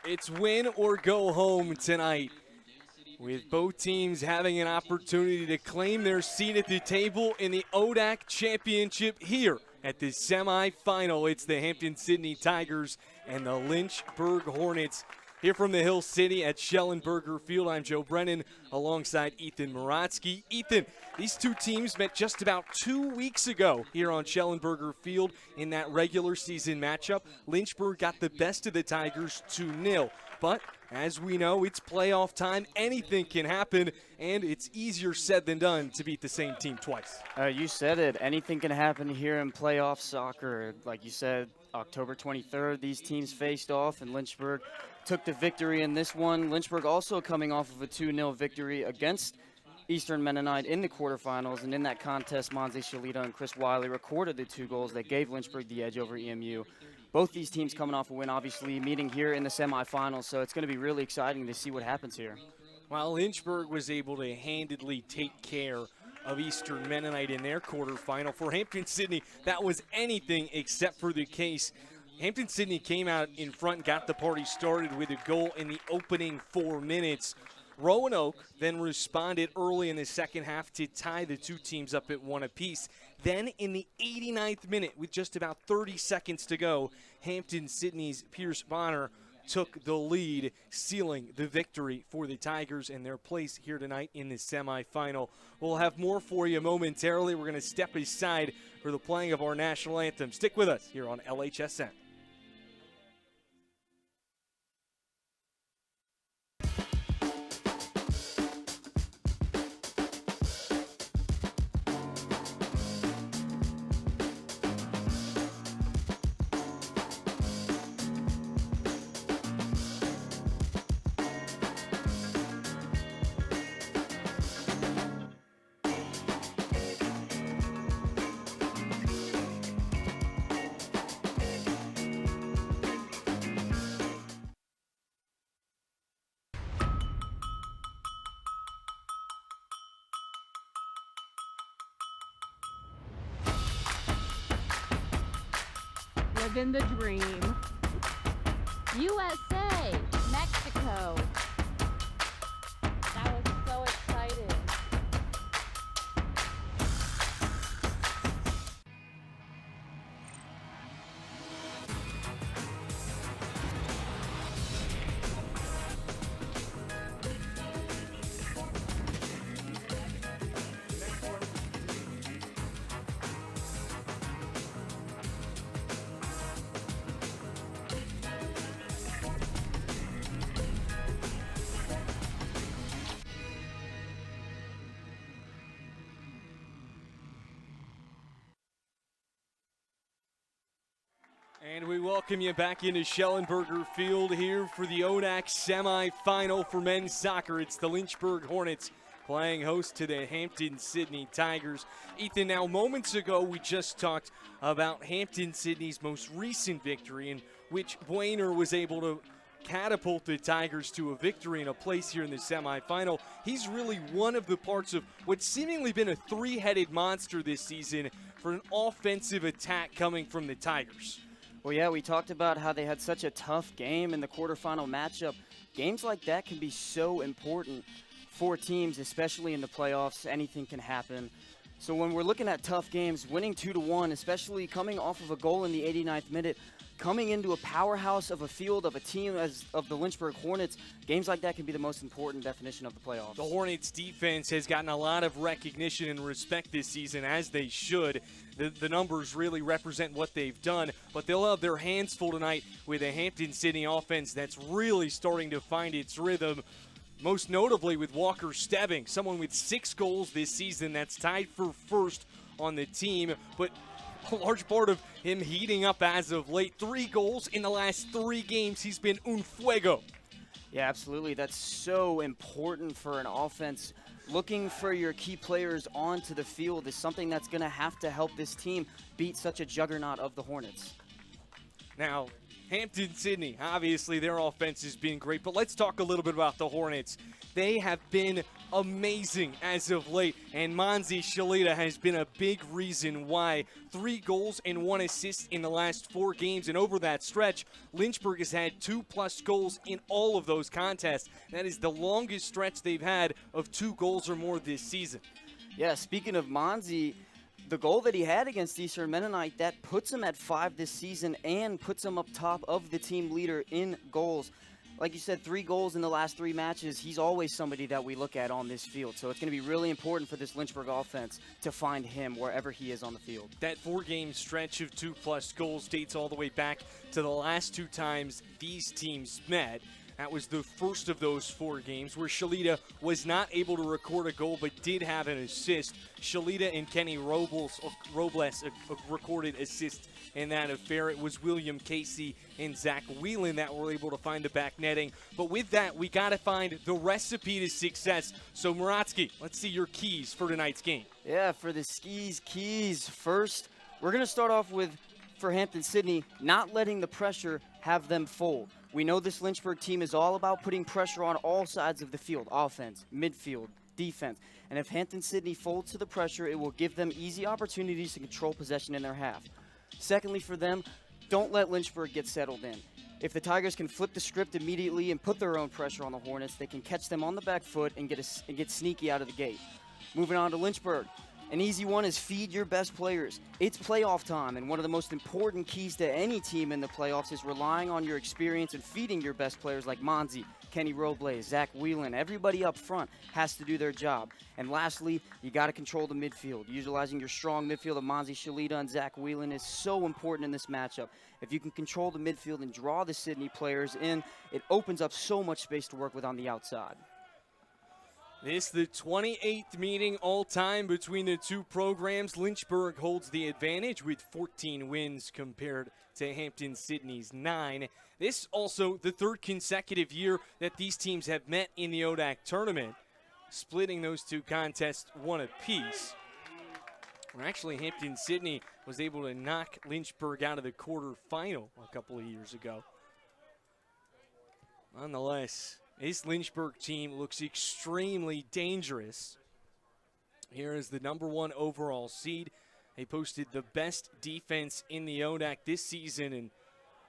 It's win or go home tonight, with both teams having an opportunity to claim their seat at the table in the ODAC Championship here at the semifinal. It's the Hampden-Sydney Tigers and the Lynchburg Hornets. Here from the Hill City at Schellenberger Field, I'm Joe Brennan alongside Ethan Moratsky. Ethan, these two teams met just about 2 weeks ago here on Schellenberger Field in that regular season matchup. Lynchburg got the best of the Tigers 2-0. But as we know, it's playoff time. Anything can happen, and it's easier said than done to beat the same team twice. You said it. Anything can happen here in playoff soccer. Like you said, October 23rd, these teams faced off, and Lynchburg took the victory in this one. Lynchburg also coming off of a 2-0 victory against Eastern Mennonite in the quarterfinals, and in that contest, Monze Shalita and Chris Wiley recorded the 2 goals that gave Lynchburg the edge over EMU. Both these teams coming off a win, obviously, meeting here in the semifinals, so it's going to be really exciting to see what happens here. While Lynchburg was able to handedly take care of Eastern Mennonite in their quarterfinal, for Hampden-Sydney, that was anything except for the case. Hampden-Sydney came out in front and got the party started with a goal in the opening 4 minutes. Roanoke then responded early in the second half to tie the two teams up at 1 apiece. Then in the 89th minute, with just about 30 seconds to go, Hampden-Sydney's Pierce Bonner took the lead, sealing the victory for the Tigers and their place here tonight in the semifinal. We'll have more for you momentarily. We're going to step aside for the playing of our national anthem. Stick with us here on LHSN. Living the dream. USA, Mexico. That was so exciting. And we welcome you back into Schellenberger Field here for the ODAC semifinal for men's soccer. It's the Lynchburg Hornets playing host to the Hampden-Sydney Tigers. Ethan, now moments ago we just talked about Hampden-Sydney's most recent victory, in which Buehner was able to catapult the Tigers to a victory and a place here in the semifinal. He's really one of the parts of what's seemingly been a three-headed monster this season for an offensive attack coming from the Tigers. Well, yeah, we talked about how they had such a tough game in the quarterfinal matchup. Games like that can be so important for teams, especially in the playoffs. Anything can happen. So when we're looking at tough games, winning 2-1, especially coming off of a goal in the 89th minute, coming into a powerhouse of a field of a team as of the Lynchburg Hornets, games like that can be the most important definition of the playoffs. The Hornets defense has gotten a lot of recognition and respect this season, as they should. The numbers really represent what they've done, but they'll have their hands full tonight with a Hampden-Sydney offense that's really starting to find its rhythm, most notably with Walker Stebbing, someone with 6 goals this season that's tied for first on the team, but a large part of him heating up as of late. 3 goals in the last 3 games. He's been un fuego. Yeah, absolutely. That's so important for an offense. Looking for your key players onto the field is something that's going to have to help this team beat such a juggernaut of the Hornets. Now, Hampden-Sydney, obviously their offense has been great, but let's talk a little bit about the Hornets. They have been amazing as of late, and Manzi Shalita has been a big reason why. 3 goals and 1 assist in the last 4 games, and over that stretch, Lynchburg has had 2+ goals in all of those contests. That is the longest stretch they've had of 2 goals or more this season. Yeah, speaking of Manzi, the goal that he had against Eastern Mennonite, that puts him at 5 this season and puts him up top of the team leader in goals. Like you said, 3 goals in the last 3 matches. He's always somebody that we look at on this field. So it's going to be really important for this Lynchburg offense to find him wherever he is on the field. That 4-game stretch of 2+ goals dates all the way back to the last 2 times these teams met. That was the first of those 4 games where Shalita was not able to record a goal but did have an assist. Shalita and Kenny Robles recorded assists in that affair. It was William Casey and Zach Whelan that were able to find the back netting. But with that, we got to find the recipe to success. So, Muratsky, let's see your keys for tonight's game. Yeah, for the keys. First, we're going to start off with, for Hampden-Sydney, not letting the pressure have them fold. We know this Lynchburg team is all about putting pressure on all sides of the field, offense, midfield, defense. And if Hampden-Sydney folds to the pressure, it will give them easy opportunities to control possession in their half. Secondly, for them, don't let Lynchburg get settled in. If the Tigers can flip the script immediately and put their own pressure on the Hornets, they can catch them on the back foot and get sneaky out of the gate. Moving on to Lynchburg. An easy one is feed your best players. It's playoff time, and one of the most important keys to any team in the playoffs is relying on your experience and feeding your best players like Manzi, Kenny Robles, Zach Whelan. Everybody up front has to do their job. And lastly, you got to control the midfield. Utilizing your strong midfield of Manzi Shalita and Zach Whelan is so important in this matchup. If you can control the midfield and draw the Sydney players in, it opens up so much space to work with on the outside. This the 28th meeting all-time between the 2 programs. Lynchburg holds the advantage with 14 wins compared to Hampden-Sydney's 9. This also the 3rd consecutive year that these teams have met in the ODAC tournament, splitting those 2 contests 1 apiece. Where actually Hampden-Sydney was able to knock Lynchburg out of the quarterfinal a couple of years ago. Nonetheless, this Lynchburg team looks extremely dangerous. Here is the #1 overall seed. They posted the best defense in the ODAC this season, and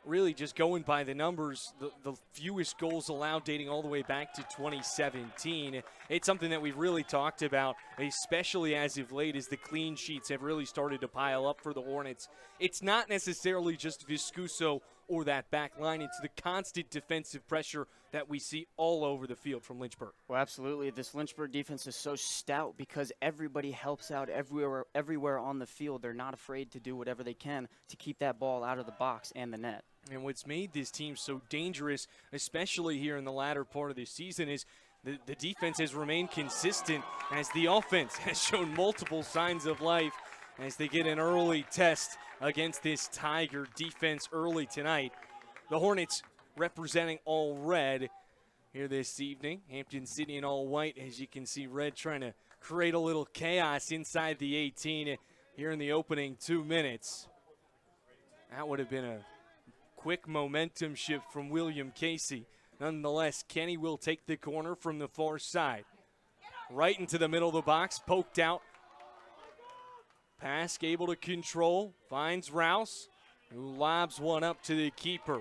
really just going by the numbers, the fewest goals allowed dating all the way back to 2017. It's something that we've really talked about, especially as of late, as the clean sheets have really started to pile up for the Hornets. It's not necessarily just Viscuso or that back line. It's the constant defensive pressure that we see all over the field from Lynchburg. Well, absolutely. This Lynchburg defense is so stout because everybody helps out everywhere on the field. They're not afraid to do whatever they can to keep that ball out of the box and the net. And what's made this team so dangerous, especially here in the latter part of the season, is the defense has remained consistent as the offense has shown multiple signs of life as they get an early test against this Tiger defense early tonight. The Hornets representing all red here this evening. Hampden-Sydney in all white. As you can see, red trying to create a little chaos inside the 18 here in the opening 2 minutes. That would have been a quick momentum shift from William Casey. Nonetheless, Kenny will take the corner from the far side. Right into the middle of the box, poked out. Pass able to control, finds Rouse, who lobs one up to the keeper.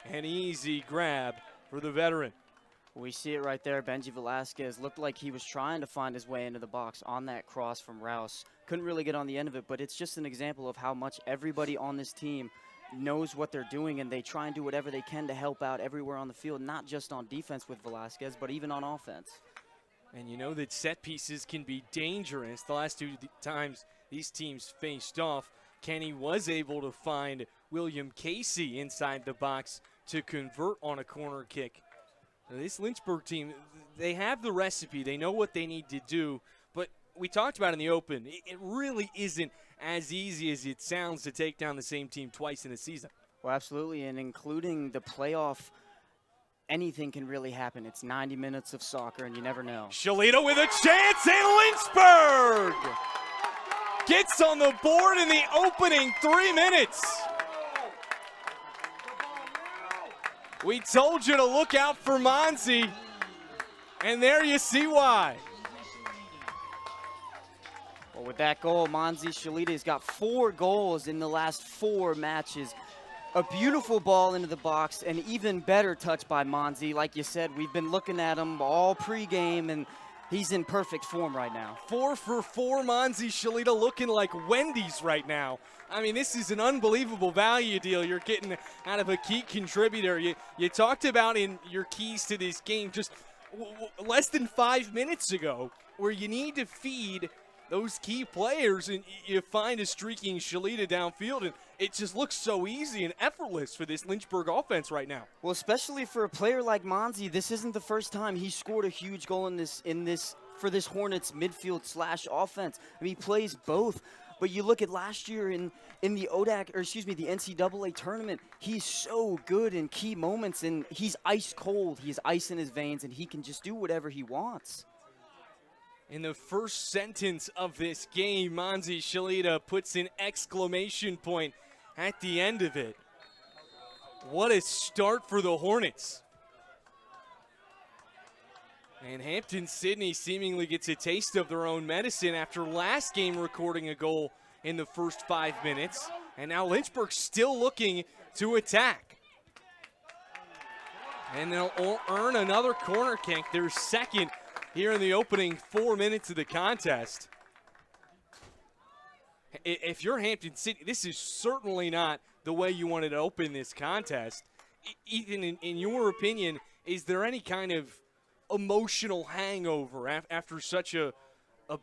An easy grab for the veteran. We see it right there. Benji Velasquez looked like he was trying to find his way into the box on that cross from Rouse. Couldn't really get on the end of it, but it's just an example of how much everybody on this team knows what they're doing, and they try and do whatever they can to help out everywhere on the field, not just on defense with Velasquez, but even on offense. And you know that set pieces can be dangerous. The last 2 times these teams faced off, Kenny was able to find William Casey inside the box to convert on a corner kick. Now, this Lynchburg team, they have the recipe. They know what they need to do, but we talked about in the open, it really isn't as easy as it sounds to take down the same team twice in a season. Well, absolutely, and including the playoff, anything can really happen. It's 90 minutes of soccer, and you never know. Shalita with a chance, and Lynchburg gets on the board in the opening 3 minutes. We told you to look out for Monzi, and there you see why. Well, with that goal, Manzi Shalita has got 4 goals in the last 4 matches. A beautiful ball into the box, and even better touch by Manzi. Like you said, we've been looking at him all pregame, and he's in perfect form right now. 4 for 4, Manzi Shalita looking like Wendy's right now. I mean, this is an unbelievable value deal you're getting out of a key contributor. You talked about in your keys to this game just less than 5 minutes ago, where you need to feed those key players, and you find a streaking Shalita downfield, and it just looks so easy and effortless for this Lynchburg offense right now. Well, especially for a player like Manzi, this isn't the first time he scored a huge goal for this Hornets midfield / offense. I mean, he plays both. But you look at last year in the the NCAA tournament, he's so good in key moments, and he's ice cold. He has ice in his veins, and he can just do whatever he wants. In the first sentence of this game, Manzi Shalita puts an exclamation point at the end of it. What a start for the Hornets. And Hampden-Sydney seemingly gets a taste of their own medicine after last game recording a goal in the first 5 minutes. And now Lynchburg still looking to attack. And they'll earn another corner kick, their second here in the opening 4 minutes of the contest. If you're Hampden-Sydney, this is certainly not the way you wanted to open this contest. Ethan, in your opinion, is there any kind of emotional hangover after such a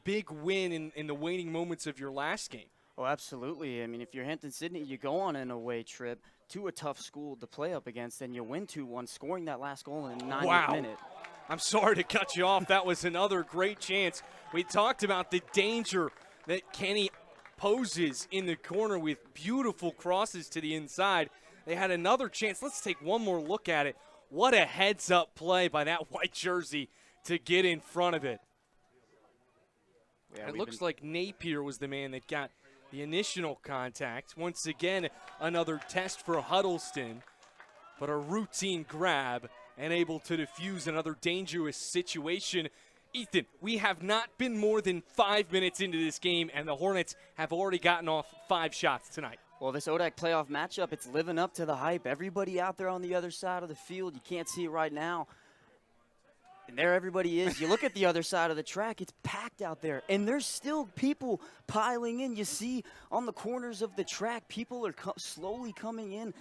big win in the waning moments of your last game? Oh, absolutely. I mean, if you're Hampden-Sydney, you go on an away trip to a tough school to play up against, and you win 2-1, scoring that last goal in the 90th minute. I'm sorry to cut you off. That was another great chance. We talked about the danger that Kenny poses in the corner with beautiful crosses to the inside. They had another chance. Let's take one more look at it. What a heads-up play by that white jersey to get in front of it. Yeah, it looks like Napier was the man that got the initial contact. Once again, another test for Huddleston, but a routine grab and able to defuse another dangerous situation. Ethan, we have not been more than 5 minutes into this game, and the Hornets have already gotten off 5 shots tonight. Well, this ODAC playoff matchup, it's living up to the hype. Everybody out there on the other side of the field, you can't see it right now. And there everybody is. You look at the other side of the track, it's packed out there. And there's still people piling in. You see on the corners of the track, people are slowly coming in.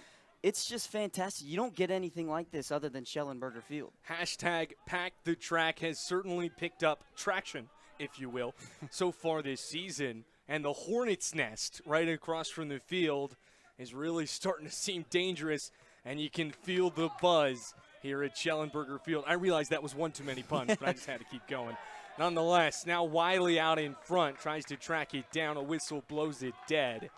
It's just fantastic. You don't get anything like this other than Schellenberger Field. Hashtag Pack the Track has certainly picked up traction, if you will, so far this season. And the Hornets' nest right across from the field is really starting to seem dangerous, and you can feel the buzz here at Schellenberger Field. I realize that was one too many puns, but I just had to keep going. Nonetheless, now Wiley out in front, tries to track it down. A whistle blows it dead.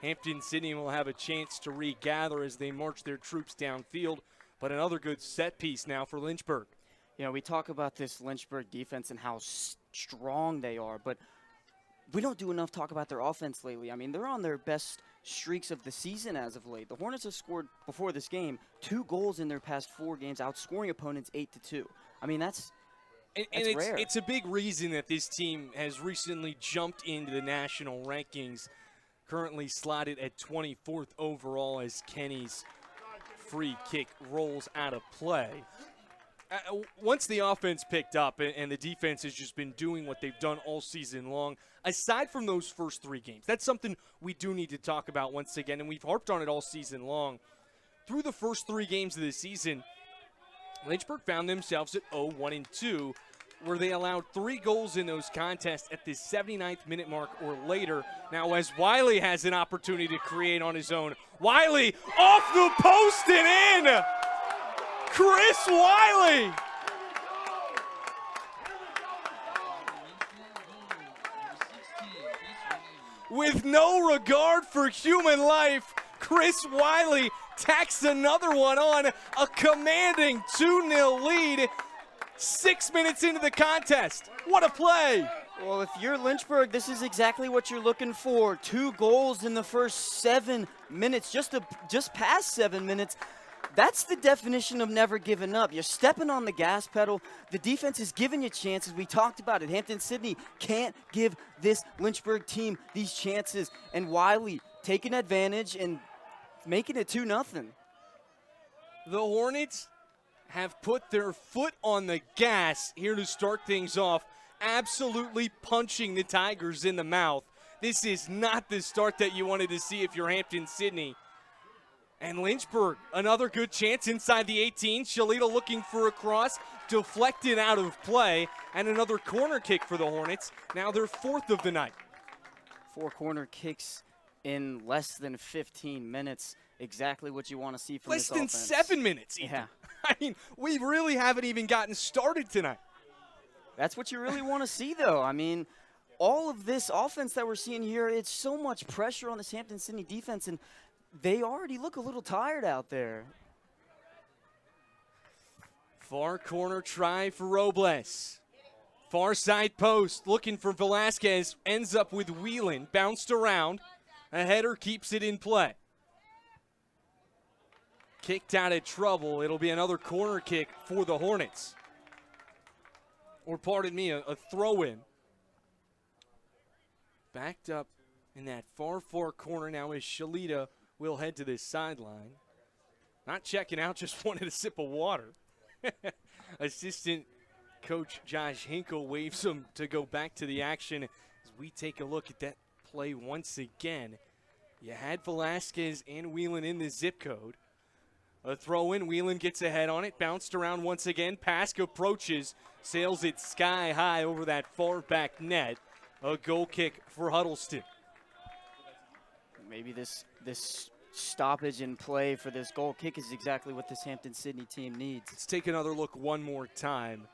Hampden-Sydney will have a chance to regather as they march their troops downfield, but another good set piece now for Lynchburg. You know, we talk about this Lynchburg defense and how strong they are, but we don't do enough talk about their offense lately. I mean, they're on their best streaks of the season as of late. The Hornets have scored, before this game, 2 goals in their past 4 games, outscoring opponents 8-2. I mean, that's rare. It's a big reason that this team has recently jumped into the national rankings, currently slotted at 24th overall as Kenny's free kick rolls out of play. Once the offense picked up and the defense has just been doing what they've done all season long, aside from those first 3 games, that's something we do need to talk about once again, and we've harped on it all season long. Through the first 3 games of the season, Lynchburg found themselves at 0-1-2, where they allowed 3 goals in those contests at the 79th minute mark or later. Now, as Wiley has an opportunity to create on his own, Wiley off the post and in! Chris Wiley! With no regard for human life, Chris Wiley tacks another one on, a commanding 2-0 lead 6 minutes into the contest. What a play! Well, if you're Lynchburg, this is exactly what you're looking for. 2 goals in the first 7 minutes, just past 7 minutes. That's the definition of never giving up. You're stepping on the gas pedal. The defense is giving you chances. We talked about it. Hampden-Sydney can't give this Lynchburg team these chances. And Wiley taking advantage and making it 2-0. The Hornets have put their foot on the gas here to start things off, absolutely punching the Tigers in the mouth. This is not the start that you wanted to see if you're Hampden-Sydney. And Lynchburg, another good chance inside the 18. Shalita looking for a cross, deflected out of play, and another corner kick for the Hornets. Now their 4th of the night. 4 corner kicks in less than 15 minutes. Exactly what you want to see from Less this offense. than 7 minutes even. Yeah. I mean, we really haven't even gotten started tonight. That's what you really want to see, though. I mean, all of this offense that we're seeing here, it's so much pressure on this Hampden-Sydney defense, and they already look a little tired out there. Far corner try for Robles. Far side post looking for Velasquez. Ends up with Whelan. Bounced around. A header keeps it in play. Kicked out of trouble. It'll be another corner kick for the Hornets. Or pardon me, a throw-in. Backed up in that far corner now is Shalita. Will head to this sideline. Not checking out, just wanted a sip of water. Assistant coach Josh Hinkle waves him to go back to the action as we take a look at that play once again. You had Velasquez and Whelan in the zip code. A throw in, Whelan gets ahead on it, bounced around once again. Pask approaches, sails it sky high over that far back net. A goal kick for Huddleston. Maybe this stoppage in play for this goal kick is exactly what this Hampden-Sydney team needs. Let's take another look one more time.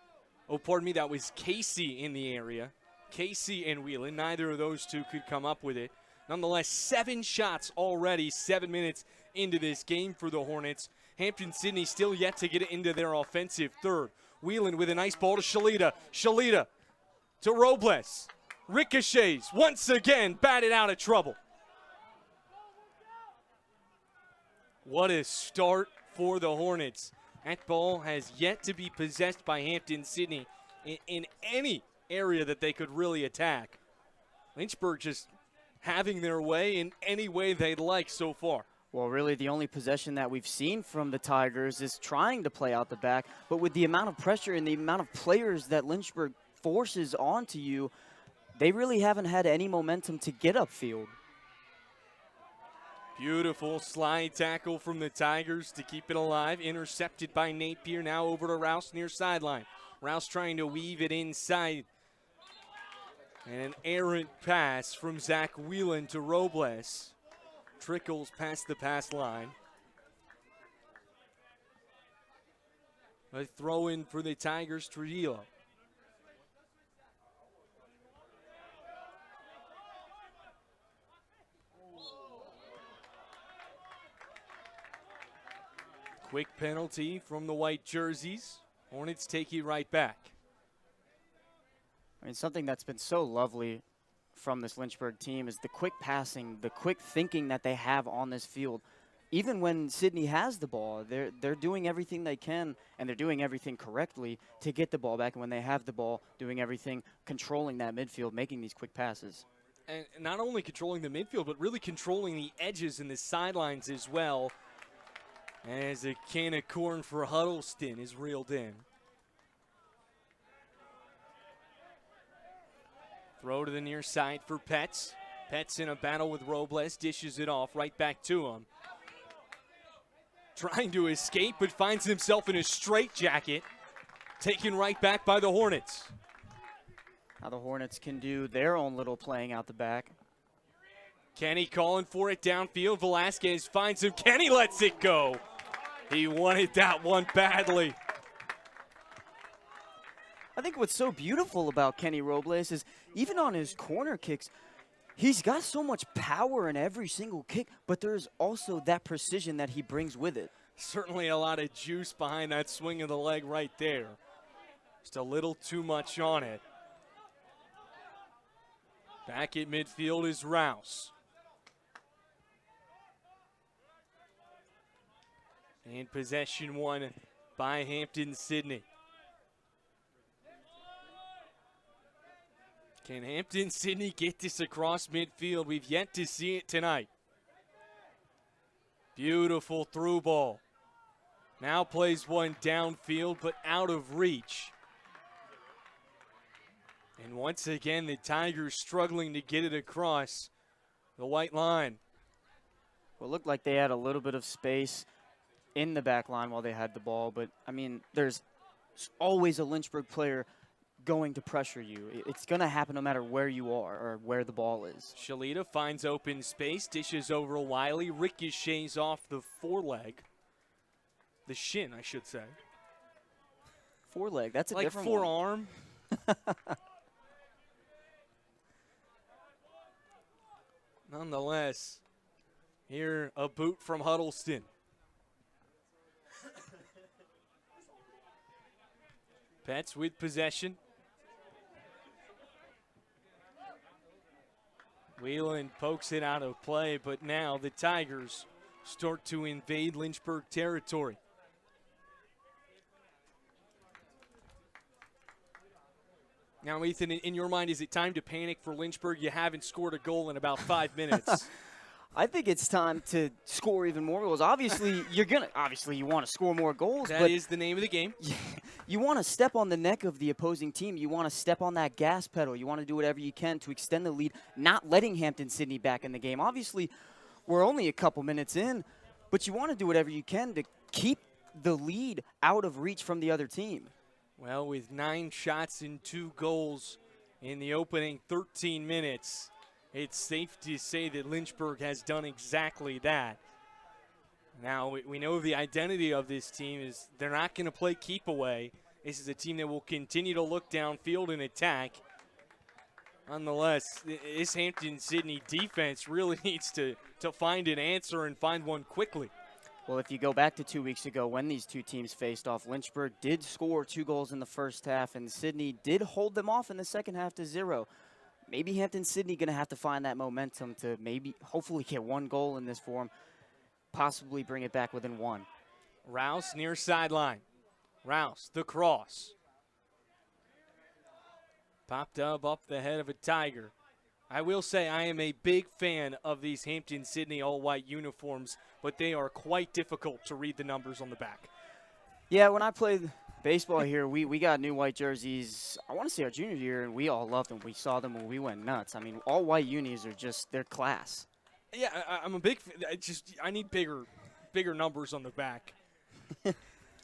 Oh, pardon me, that was Casey in the area. Casey and Whelan, neither of those two could come up with it. Nonetheless, 7 shots already, 7 minutes into this game for the Hornets. Hampden-Sydney still yet to get it into their offensive third. Whelan with a nice ball to Shalita. Shalita to Robles. Ricochets once again, batted out of trouble. What a start for the Hornets. That ball has yet to be possessed by Hampden-Sydney in any area that they could really attack. Lynchburg just having their way in any way they'd like so far. Well, really the only possession that we've seen from the Tigers is trying to play out the back, but with the amount of pressure and the amount of players that Lynchburg forces onto you, they really haven't had any momentum to get upfield. Beautiful slide tackle from the Tigers to keep it alive. Intercepted by Napier. Now over to Rouse near sideline. Rouse trying to weave it inside. And an errant pass from Zach Whelan to Robles. Trickles past the pass line. A throw in for the Tigers, Trujillo. Quick penalty from the white jerseys. Hornets take it right back. I mean, something that's been so lovely from this Lynchburg team is the quick passing, the quick thinking that they have on this field. Even when Sydney has the ball, they're doing everything they can, and they're doing everything correctly to get the ball back. And when they have the ball, doing everything, controlling that midfield, making these quick passes. And not only controlling the midfield, but really controlling the edges and the sidelines as well. As a can of corn for Huddleston is reeled in. Throw to the near side for Petz. Petz in a battle with Robles, dishes it off right back to him. Trying to escape, but finds himself in a straitjacket. Taken right back by the Hornets. Now the Hornets can do their own little playing out the back. Kenny calling for it downfield. Velasquez finds him. Kenny lets it go. He wanted that one badly. I think what's so beautiful about Kenny Robles is even on his corner kicks, he's got so much power in every single kick, but there's also that precision that he brings with it. Certainly a lot of juice behind that swing of the leg right there. Just a little too much on it. Back at midfield is Rouse. And possession won by Hampden-Sydney. Can Hampden-Sydney get this across midfield? We've yet to see it tonight. Beautiful through ball. Now plays one downfield, but out of reach. And once again, the Tigers struggling to get it across the white line. Well, it looked like they had a little bit of space in the back line while they had the ball, but, I mean, there's always a Lynchburg player going to pressure you. It's going to happen no matter where you are or where the ball is. Shalita finds open space, dishes over Wiley, ricochets off the foreleg. The shin, I should say. Foreleg, that's a like different forearm. one. Nonetheless, here a boot from Huddleston. Pets with possession. Whelan pokes it out of play, but now the Tigers start to invade Lynchburg territory. Now, Ethan, in your mind, is it time to panic for Lynchburg? You haven't scored a goal in about 5 minutes. I think it's time to score even more goals. Obviously, you want to score more goals. That but is the name of the game. You want to step on the neck of the opposing team. You want to step on that gas pedal. You want to do whatever you can to extend the lead, not letting Hampden-Sydney back in the game. Obviously, we're only a couple minutes in, but you want to do whatever you can to keep the lead out of reach from the other team. Well, with 9 shots and 2 goals in the opening 13 minutes, it's safe to say that Lynchburg has done exactly that. Now, we know the identity of this team is they're not going to play keep away. This is a team that will continue to look downfield and attack. Nonetheless, this Hampden-Sydney defense really needs to find an answer and find one quickly. Well, if you go back to 2 weeks ago when these two teams faced off, Lynchburg did score 2 goals in the first half, and Sydney did hold them off in the second half to 0. Maybe Hampden-Sydney going to have to find that momentum to hopefully get 1 goal in this form, possibly bring it back within 1. Rouse near sideline. Rouse, the cross. Popped up the head of a Tiger. I will say I am a big fan of these Hampden-Sydney all-white uniforms, but they are quite difficult to read the numbers on the back. Yeah, when I played baseball here, we got new white jerseys, I want to say our junior year, and we all loved them. We saw them and we went nuts. I mean, all-white unis are they're class. Yeah, I'm a big fan. I need bigger numbers on the back.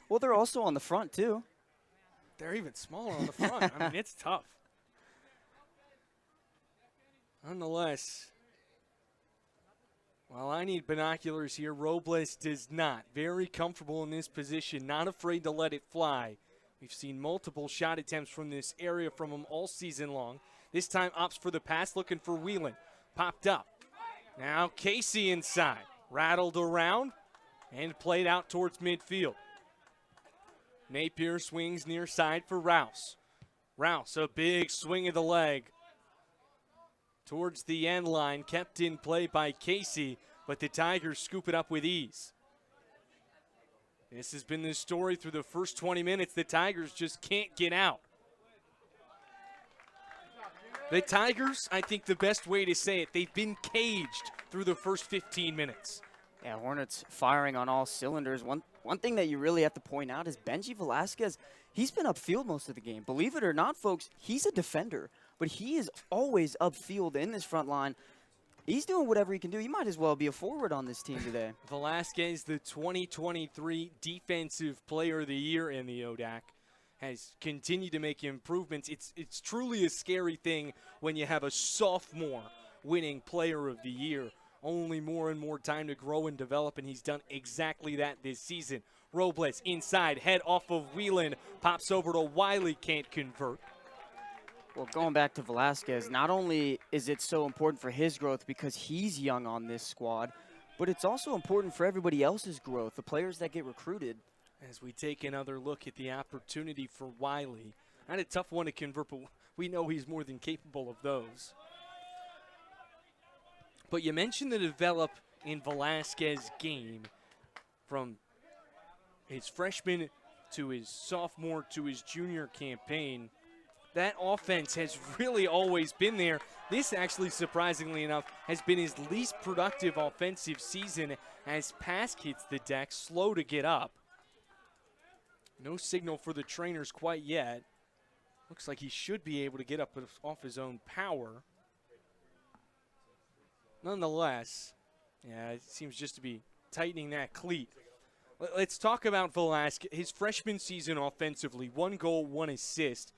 Well, they're also on the front, too. They're even smaller on the front. I mean, it's tough. Nonetheless, while I need binoculars here, Robles does not. Very comfortable in this position, not afraid to let it fly. We've seen multiple shot attempts from this area from him all season long. This time opts for the pass, looking for Whelan. Popped up. Now Casey inside. Rattled around and played out towards midfield. Napier swings near side for Rouse. Rouse, a big swing of the leg towards the end line, kept in play by Casey, but the Tigers scoop it up with ease. This has been the story through the first 20 minutes. The Tigers just can't get out. The Tigers, I think the best way to say it, they've been caged through the first 15 minutes. Yeah, Hornets firing on all cylinders. One thing that you really have to point out is Benji Velasquez, he's been upfield most of the game. Believe it or not, folks, he's a defender, but he is always upfield in this front line. He's doing whatever he can do. He might as well be a forward on this team today. Velasquez, the 2023 Defensive Player of the Year in the ODAC, has continued to make improvements. It's truly a scary thing when you have a sophomore winning Player of the Year. Only more and more time to grow and develop, and he's done exactly that this season. Robles inside, head off of Whelan, pops over to Wiley, can't convert. Well, going back to Velasquez, not only is it so important for his growth because he's young on this squad, but it's also important for everybody else's growth, the players that get recruited. As we take another look at the opportunity for Wiley. Not a tough one to convert, but we know he's more than capable of those. But you mentioned the develop in Velasquez's game from his freshman to his sophomore to his junior campaign, that offense has really always been there. This actually, surprisingly enough, has been his least productive offensive season as pass hits the deck, slow to get up. No signal for the trainers quite yet. Looks like he should be able to get up off his own power. Nonetheless, yeah, it seems just to be tightening that cleat. Let's talk about Velasquez. His freshman season offensively, 1 goal, 1 assist.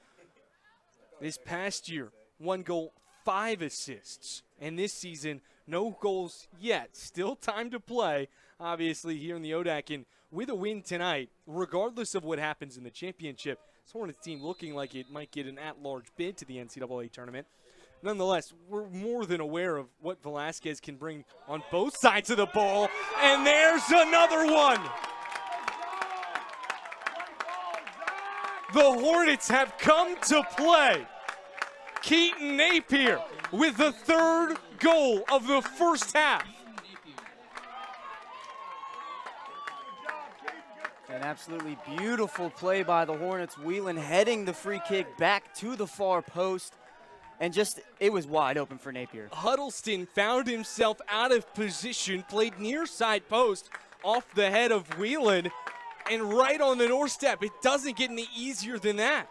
This past year, 1 goal, 5 assists. And this season, no goals yet. Still time to play, obviously, here in the ODAC. And with a win tonight, regardless of what happens in the championship, this Hornets team looking like it might get an at-large bid to the NCAA tournament. Nonetheless, we're more than aware of what Velasquez can bring on both sides of the ball. And there's another one. The Hornets have come to play. Keaton Napier with the 3rd goal of the first half. An absolutely beautiful play by the Hornets. Whelan heading the free kick back to the far post. And it was wide open for Napier. Huddleston found himself out of position, played near side post off the head of Whelan, and right on the doorstep. It doesn't get any easier than that.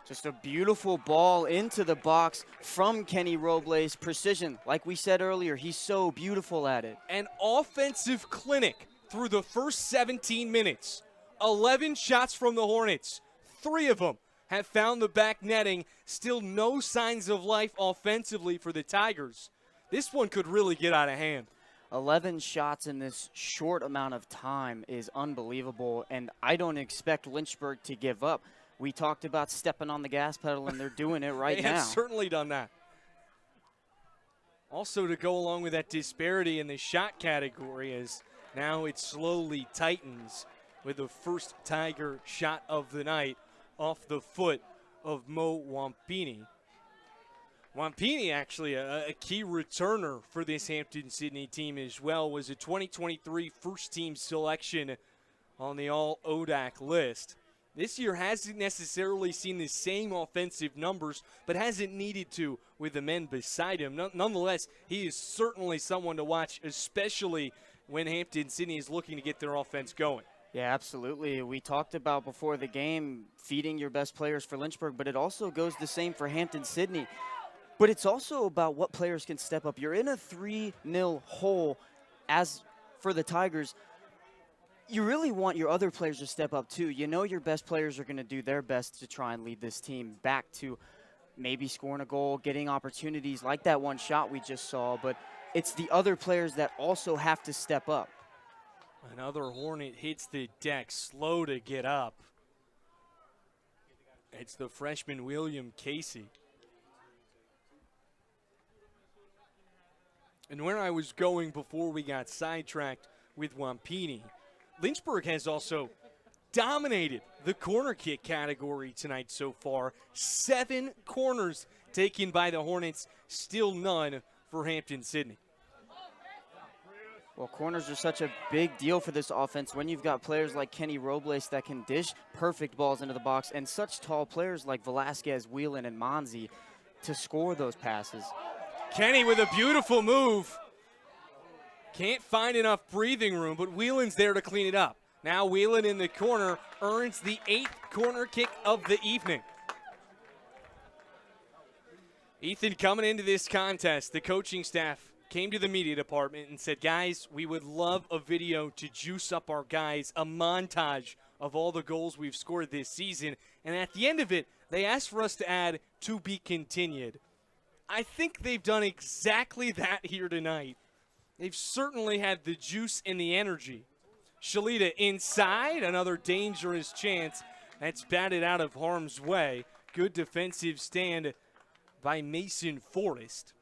Just a beautiful ball into the box from Kenny Robles. Precision, like we said earlier, he's so beautiful at it. An offensive clinic through the first 17 minutes. 11 shots from the Hornets. 3 of them have found the back netting. Still no signs of life offensively for the Tigers. This one could really get out of hand. 11 shots in this short amount of time is unbelievable, and I don't expect Lynchburg to give up. We talked about stepping on the gas pedal, and they're doing it right now. They have certainly done that. Also, to go along with that disparity in the shot category, as now it slowly tightens with the first Tiger shot of the night off the foot of Mo Wampini. Wampini, actually a key returner for this Hampden-Sydney team as well, was a 2023 first-team selection on the All-ODAC list. This year hasn't necessarily seen the same offensive numbers, but hasn't needed to with the men beside him. Nonetheless, he is certainly someone to watch, especially when Hampden-Sydney is looking to get their offense going. Yeah, absolutely. We talked about before the game feeding your best players for Lynchburg, but it also goes the same for Hampden-Sydney. But it's also about what players can step up. You're in a 3-0 hole as for the Tigers. You really want your other players to step up too. You know your best players are going to do their best to try and lead this team back to maybe scoring a goal, getting opportunities like that one shot we just saw. But it's the other players that also have to step up. Another Hornet hits the deck, slow to get up. It's the freshman William Casey. And where I was going before we got sidetracked with Wampini, Lynchburg has also dominated the corner kick category tonight so far. 7 corners taken by the Hornets, still none for Hampden-Sydney. Well, corners are such a big deal for this offense when you've got players like Kenny Robles that can dish perfect balls into the box and such tall players like Velasquez, Whelan, and Monzi to score those passes. Kenny with a beautiful move. Can't find enough breathing room, but Whelan's there to clean it up. Now Whelan in the corner earns the 8th corner kick of the evening. Ethan, coming into this contest, the coaching staff came to the media department and said, guys, we would love a video to juice up our guys, a montage of all the goals we've scored this season. And at the end of it, they asked for us to add "to be continued." I think they've done exactly that here tonight. They've certainly had the juice and the energy. Shalita inside, another dangerous chance. That's batted out of harm's way. Good defensive stand by Mason Forrest.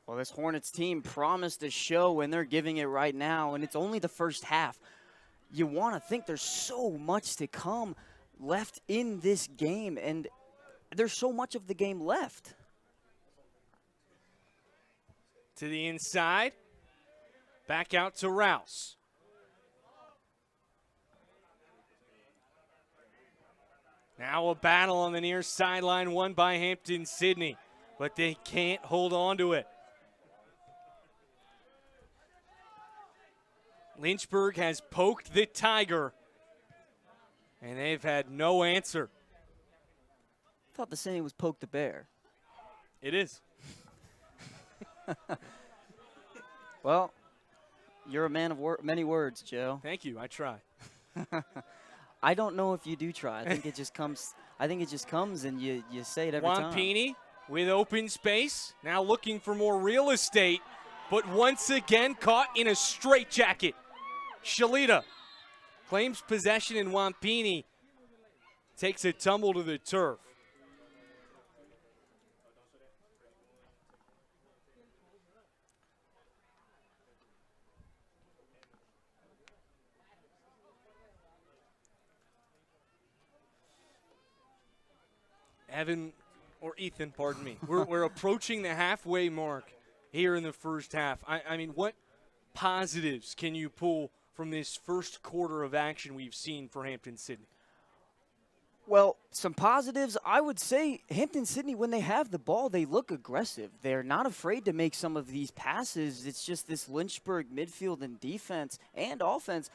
Well, this Hornets team promised a show, and they're giving it right now, and it's only the first half. You want to think there's so much to come left in this game, and there's so much of the game left. To the inside. Back out to Rouse. Now a battle on the near sideline, won by Hampden-Sydney, but they can't hold on to it. Lynchburg has poked the Tiger, and they've had no answer. I thought the saying was poke the bear. It is. Well, you're a man of many words, Joe. Thank you. I try. I don't know if you do try. I think it just comes. I think it just comes, and you say it every time. Wampini with open space, now looking for more real estate, but once again caught in a straitjacket. Shalita claims possession, and Wampini takes a tumble to the turf. Evan, or Ethan, pardon me. We're approaching the halfway mark here in the first half. I mean, what positives can you pull from this first quarter of action we've seen for Hampden-Sydney? Well, some positives, I would say Hampden-Sydney, when they have the ball, they look aggressive. They're not afraid to make some of these passes. It's just this Lynchburg midfield and defense and offense,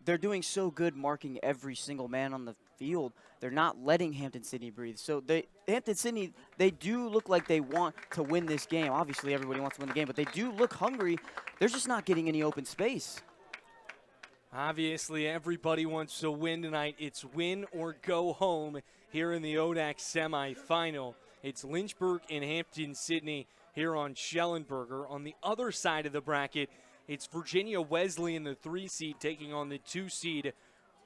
they're doing so good marking every single man on the field. They're not letting Hampden-Sydney breathe. So Hampden-Sydney, they do look like they want to win this game. Obviously, everybody wants to win the game, but they do look hungry. They're just not getting any open space. Obviously, everybody wants to win tonight. It's win or go home here in the ODAC semifinal. It's Lynchburg and Hampden-Sydney here on Schellenberger. On the other side of the bracket, it's Virginia Wesleyan, the 3 seed, taking on the 2 seed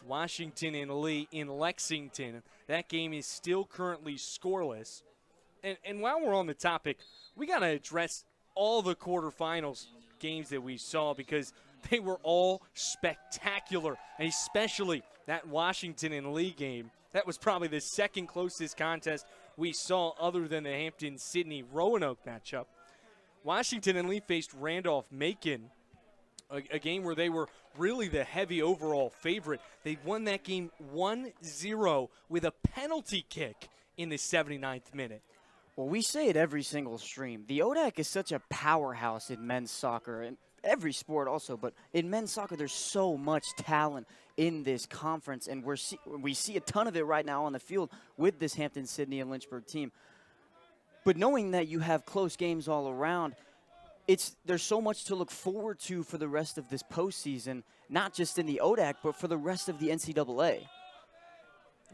Washington and Lee in Lexington. That game is still currently scoreless. And while we're on the topic, we got to address all the quarterfinals games that we saw because they were all spectacular, especially that Washington and Lee game. That was probably the second closest contest we saw other than the Hampden-Sydney Roanoke matchup. Washington and Lee faced Randolph-Macon, a game where they were really the heavy overall favorite. They won that game 1-0 with a penalty kick in the 79th minute. Well, we say it every single stream. The ODAC is such a powerhouse in men's soccer, and every sport also, but in men's soccer there's so much talent in this conference, and we see a ton of it right now on the field with this Hampden-Sydney and Lynchburg team. But knowing that you have close games all around, there's so much to look forward to for the rest of this postseason, not just in the ODAC, but for the rest of the NCAA.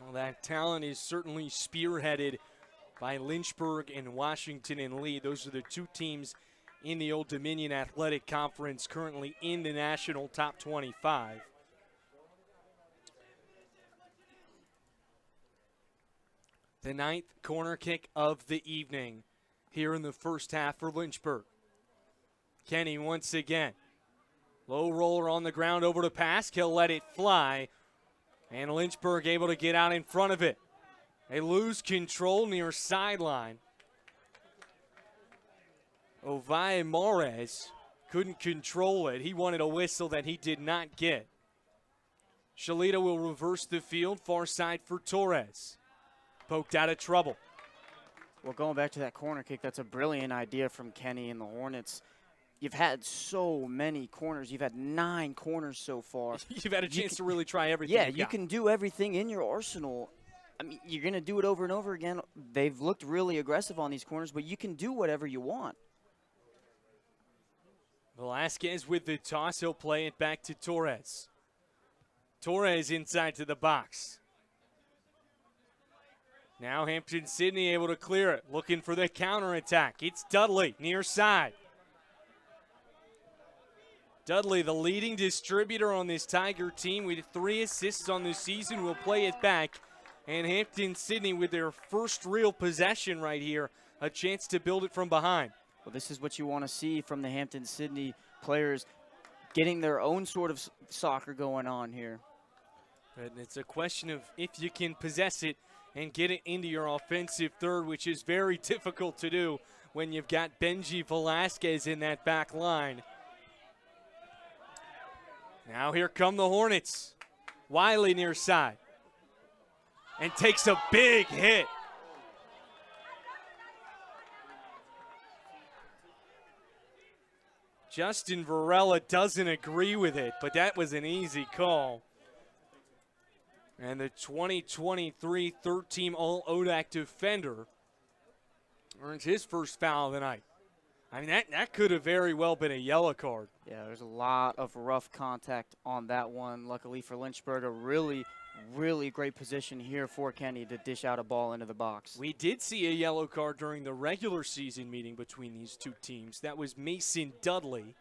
Well, that talent is certainly spearheaded by Lynchburg and Washington and Lee. Those are the 2 teams in the Old Dominion Athletic Conference currently in the national top 25. The 9th corner kick of the evening here in the first half for Lynchburg. Kenny once again. Low roller on the ground over to pass. He'll let it fly. And Lynchburg able to get out in front of it. They lose control near sideline. Ovalle Mares couldn't control it. He wanted a whistle that he did not get. Shalita will reverse the field, far side for Torres. Poked out of trouble. Well, going back to that corner kick, that's a brilliant idea from Kenny and the Hornets. You've had so many corners. You've had 9 corners so far. You've had a chance to really try everything. Yeah, you can do everything in your arsenal. I mean, you're going to do it over and over again. They've looked really aggressive on these corners, but you can do whatever you want. Velasquez with the toss. He'll play it back to Torres. Torres inside to the box. Now Hampden-Sydney able to clear it. Looking for the counterattack. It's Dudley near side. Dudley, the leading distributor on this Tiger team with 3 assists on the season, will play it back. And Hampden-Sydney with their first real possession right here, a chance to build it from behind. Well, this is what you want to see from the Hampden-Sydney players, getting their own sort of soccer going on here. And it's a question of if you can possess it and get it into your offensive third, which is very difficult to do when you've got Benji Velasquez in that back line. Now here come the Hornets. Wiley near side. and takes a big hit. Justin Varela doesn't agree with it, but that was an easy call. And the 2023 third-team All-ODAC defender earns his first foul of the night. I mean, that could have very well been a yellow card. Yeah, there's a lot of rough contact on that one. Luckily for Lynchburg, a really, really great position here for Kenny to dish out a ball into the box. We did see a yellow card during the regular season meeting between these two teams. That was Mason Dudley.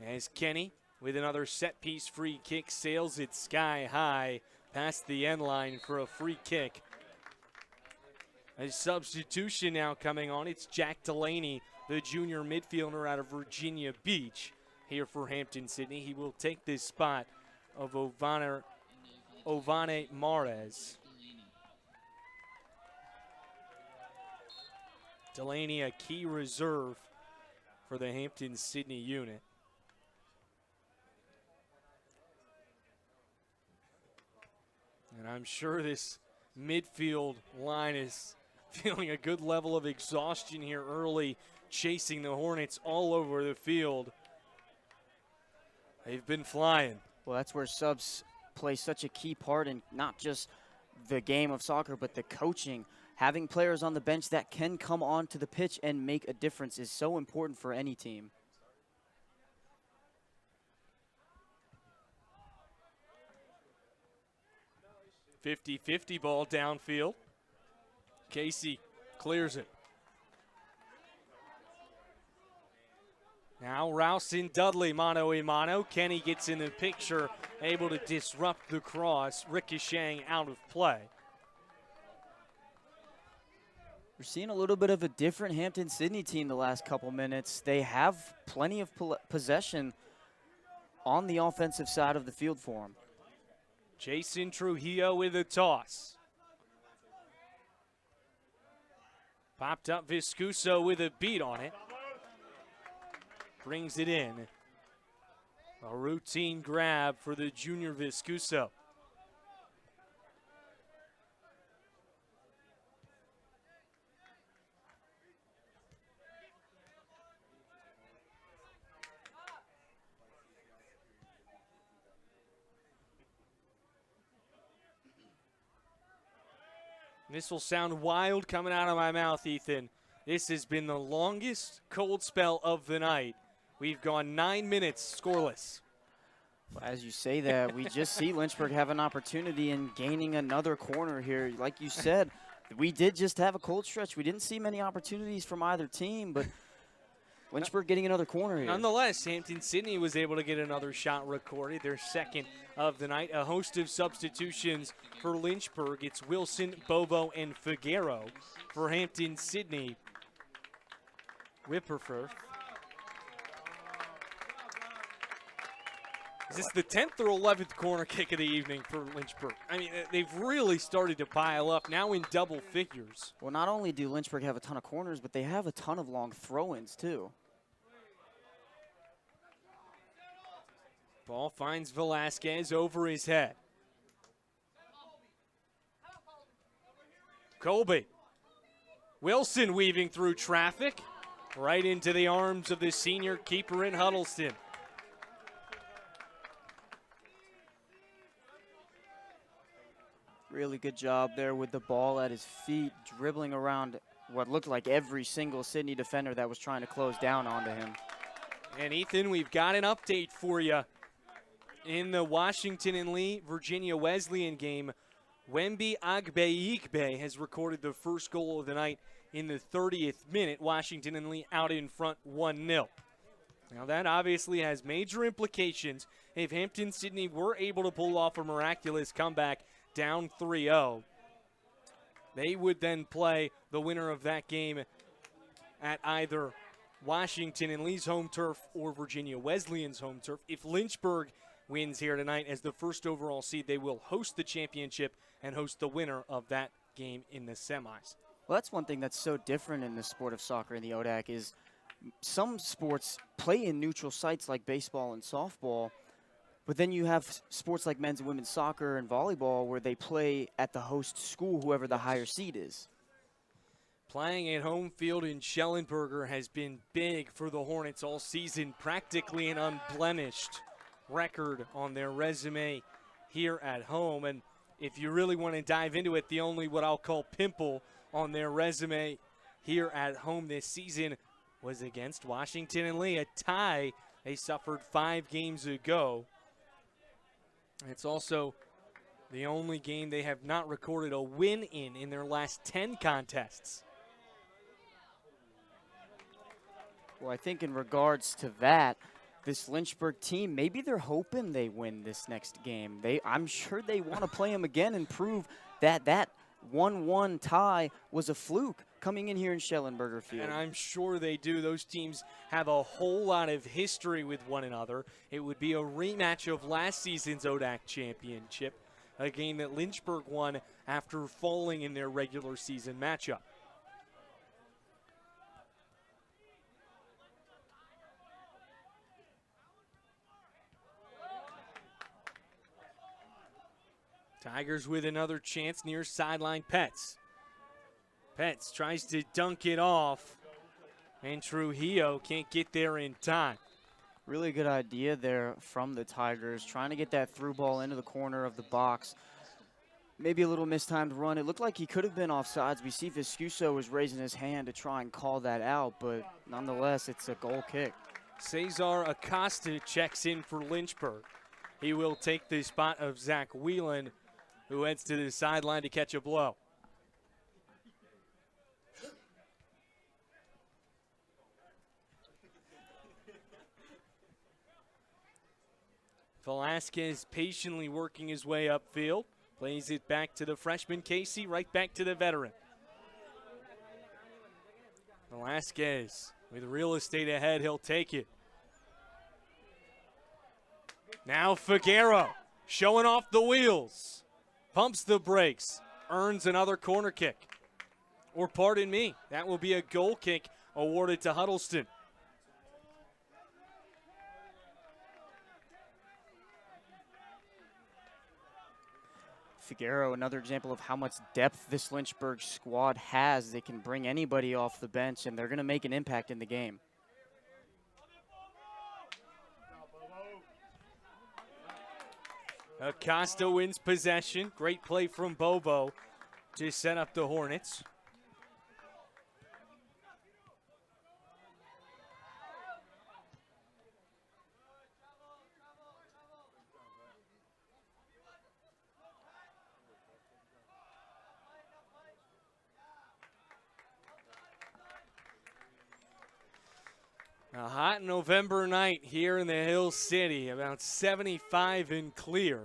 As Kenny, with another set-piece free kick, sails it sky high past the end line for a free kick. A substitution now coming on. It's Jack Delaney, the junior midfielder out of Virginia Beach, here for Hampden-Sydney. He will take this spot of Ovane Mares. Delaney, a key reserve for the Hampden-Sydney unit. And I'm sure this midfield line is feeling a good level of exhaustion here early, chasing the Hornets all over the field. They've been flying. Well, that's where subs play such a key part in not just the game of soccer, but the coaching. Having players on the bench that can come onto the pitch and make a difference is so important for any team. 50-50 ball downfield. Casey clears it. Now Rouse and Dudley mano a mano. Kenny gets in the picture, able to disrupt the cross, ricocheting out of play. We're seeing a little bit of a different Hampden-Sydney team the last couple minutes. They have plenty of possession on the offensive side of the field for them. Jason Trujillo with a toss. Popped up Viscuso with a beat on it. Brings it in. A routine grab for the junior Viscuso. This will sound wild coming out of my mouth, Ethan. This has been the longest cold spell of the night. We've gone 9 minutes scoreless. Well, as you say that, we just see Lynchburg have an opportunity in gaining another corner here. Like you said, we did just have a cold stretch. We didn't see many opportunities from either team, but Lynchburg getting another corner here. Nonetheless, Hampden-Sydney was able to get another shot recorded, their second of the night. A host of substitutions for Lynchburg. It's Wilson, Bobo, and Figueroa. For Hampden-Sydney, Whipperford. Is this the 10th or 11th corner kick of the evening for Lynchburg? I mean, they've really started to pile up, now in double figures. Well, not only do Lynchburg have a ton of corners, but they have a ton of long throw-ins, too. Ball finds Velasquez over his head. Colby. Wilson weaving through traffic, right into the arms of the senior keeper in Huddleston. Really good job there with the ball at his feet, dribbling around what looked like every single Sydney defender that was trying to close down onto him. And Ethan, we've got an update for you. In the Washington and Lee Virginia Wesleyan game, Wemby Agbeigbe has recorded the first goal of the night in the 30th minute. Washington and Lee out in front 1-0. Now that obviously has major implications. If Hampden-Sydney were able to pull off a miraculous comeback down 3-0, they would then play the winner of that game at either Washington and Lee's home turf or Virginia Wesleyan's home turf. If Lynchburg wins here tonight as the first overall seed, they will host the championship and host the winner of that game in the semis. Well, that's one thing that's so different in the sport of soccer in the ODAC is some sports play in neutral sites like baseball and softball, But then you have sports like men's and women's soccer and volleyball where they play at the host school, whoever the higher seed is. Playing at home field in Schellenberger has been big for the Hornets all season, practically an unblemished record on their resume here at home. And if you really want to dive into it, the only what I'll call pimple on their resume here at home this season was against Washington and Lee, a tie they suffered 5 games ago. It's also the only game they have not recorded a win in their last 10 contests. Well, I think in regards to that, this Lynchburg team, maybe they're hoping they win this next game. I'm sure they want to play them again and prove that that 1-1 tie was a fluke coming in here in Schellenberger Field. And I'm sure they do. Those teams have a whole lot of history with one another. It would be a rematch of last season's ODAC championship, a game that Lynchburg won after falling in their regular season matchup. Tigers with another chance near sideline. Petz tries to dunk it off, and Trujillo can't get there in time. Really good idea there from the Tigers, trying to get that through ball into the corner of the box. Maybe a little mistimed run. It looked like he could have been offsides. We see Viscuso was raising his hand to try and call that out, but nonetheless, it's a goal kick. Cesar Acosta checks in for Lynchburg. He will take the spot of Zach Whelan, who heads to the sideline to catch a blow. Velasquez patiently working his way upfield. Plays it back to the freshman Casey, right back to the veteran. Velasquez with real estate ahead, he'll take it. Now Figueroa showing off the wheels. Pumps the brakes, earns another corner kick. Or pardon me, that will be a goal kick awarded to Huddleston. Figueroa, another example of how much depth this Lynchburg squad has. They can bring anybody off the bench, and they're going to make an impact in the game. Acosta wins possession. Great play from Bobo to set up the Hornets. A hot November night here in the Hill City, about 75 and clear.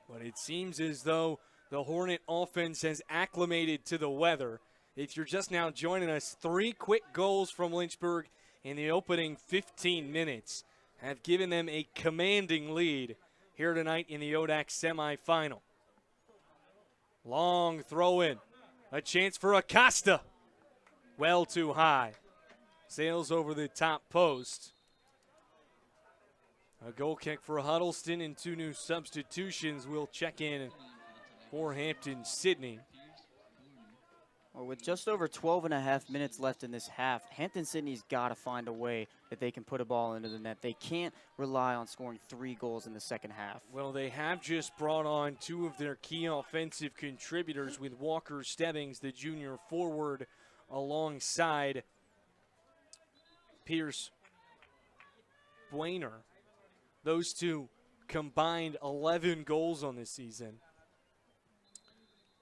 But it seems as though the Hornet offense has acclimated to the weather. If you're just now joining us, 3 quick goals from Lynchburg in the opening 15 minutes have given them a commanding lead here tonight in the ODAC semifinal. Long throw in, a chance for Acosta. Well too high. Sails over the top post. A goal kick for Huddleston and 2 new substitutions will check in for Hampden-Sydney. Well, with just over 12 and a half minutes left in this half, Hampden-Sydney's got to find a way that they can put a ball into the net. They can't rely on scoring 3 goals in the second half. Well, they have just brought on 2 of their key offensive contributors with Walker Stebbings, the junior forward, alongside Pierce Buener. Those 2 combined 11 goals on this season.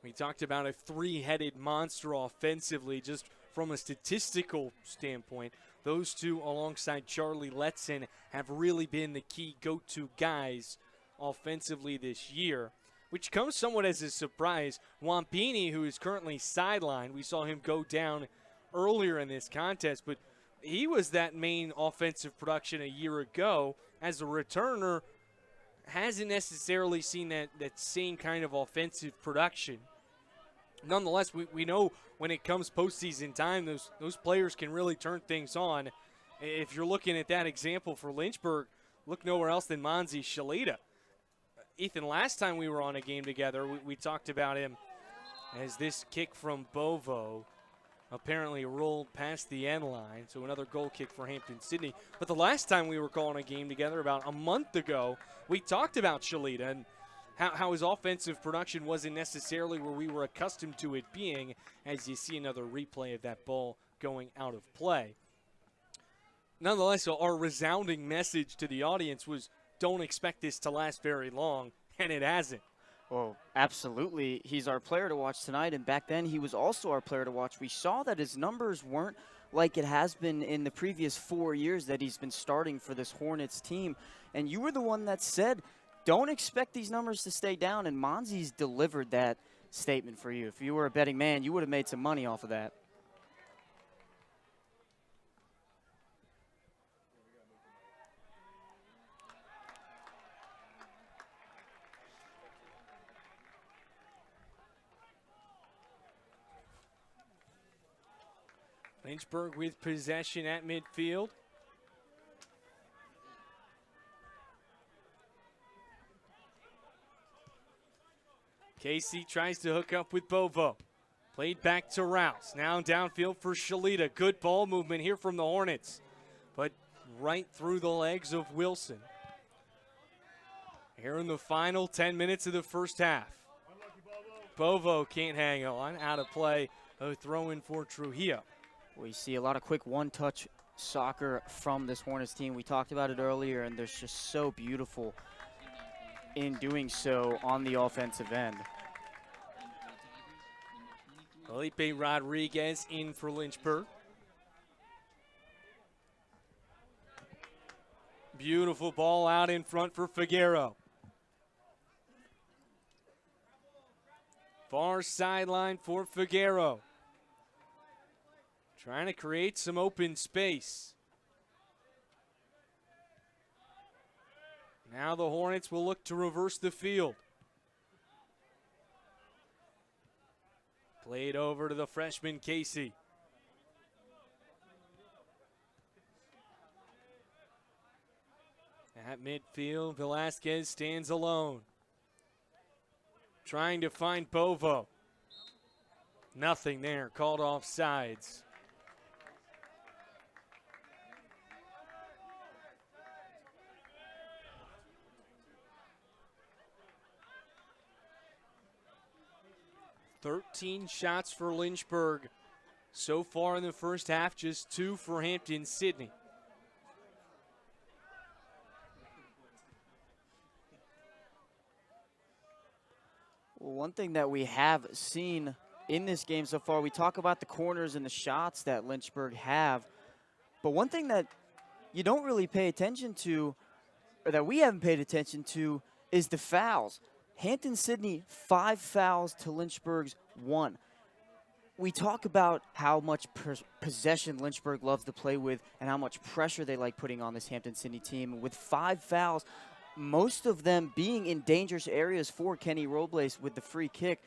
We talked about a 3-headed monster offensively just from a statistical standpoint. Those 2 alongside Charlie Letson have really been the key go-to guys offensively this year, which comes somewhat as a surprise. Wampini, who is currently sidelined, we saw him go down earlier in this contest, but he was that main offensive production a year ago. As a returner, hasn't necessarily seen that same kind of offensive production. Nonetheless, we know when it comes postseason time, those players can really turn things on. If you're looking at that example for Lynchburg, look nowhere else than Monzi Shalita. Ethan, last time we were on a game together, we talked about him as this kick from Bovo apparently rolled past the end line, so another goal kick for Hampden-Sydney. But the last time we were calling a game together about a month ago, we talked about Shalita and how his offensive production wasn't necessarily where we were accustomed to it being, as you see another replay of that ball going out of play. Nonetheless, our resounding message to the audience was, don't expect this to last very long, and it hasn't. Well, absolutely. He's our player to watch tonight, and back then he was also our player to watch. We saw that his numbers weren't like it has been in the previous 4 years that he's been starting for this Hornets team. And you were the one that said, don't expect these numbers to stay down, and Monzi's delivered that statement for you. If you were a betting man, you would have made some money off of that. Lynchburg with possession at midfield. Casey tries to hook up with Bovo. Played back to Rouse. Now downfield for Shalita. Good ball movement here from the Hornets. But right through the legs of Wilson. Here in the final 10 minutes of the first half. Bovo can't hang on. Out of play. A throw in for Trujillo. We see a lot of quick one-touch soccer from this Hornets team. We talked about it earlier, and they're just so beautiful in doing so on the offensive end. Felipe Rodriguez in for Lynchburg. Beautiful ball out in front for Figueroa. Far sideline for Figueroa. Trying to create some open space. Now the Hornets will look to reverse the field. Played over to the freshman Casey. At midfield, Velasquez stands alone. Trying to find Bovo. Nothing there, called off sides. "13 shots for Lynchburg so far in the first half, just 2 for Hampden-Sydney. Well, one thing that we have seen in this game so far, we talk about the corners and the shots that Lynchburg have, but one thing that you don't really pay attention to, or that we haven't paid attention to, is the fouls. Hampden-Sydney, 5 fouls to Lynchburg's 1. We talk about how much possession Lynchburg loves to play with and how much pressure they like putting on this Hampden-Sydney team. With 5 fouls, most of them being in dangerous areas for Kenny Robles with the free kick,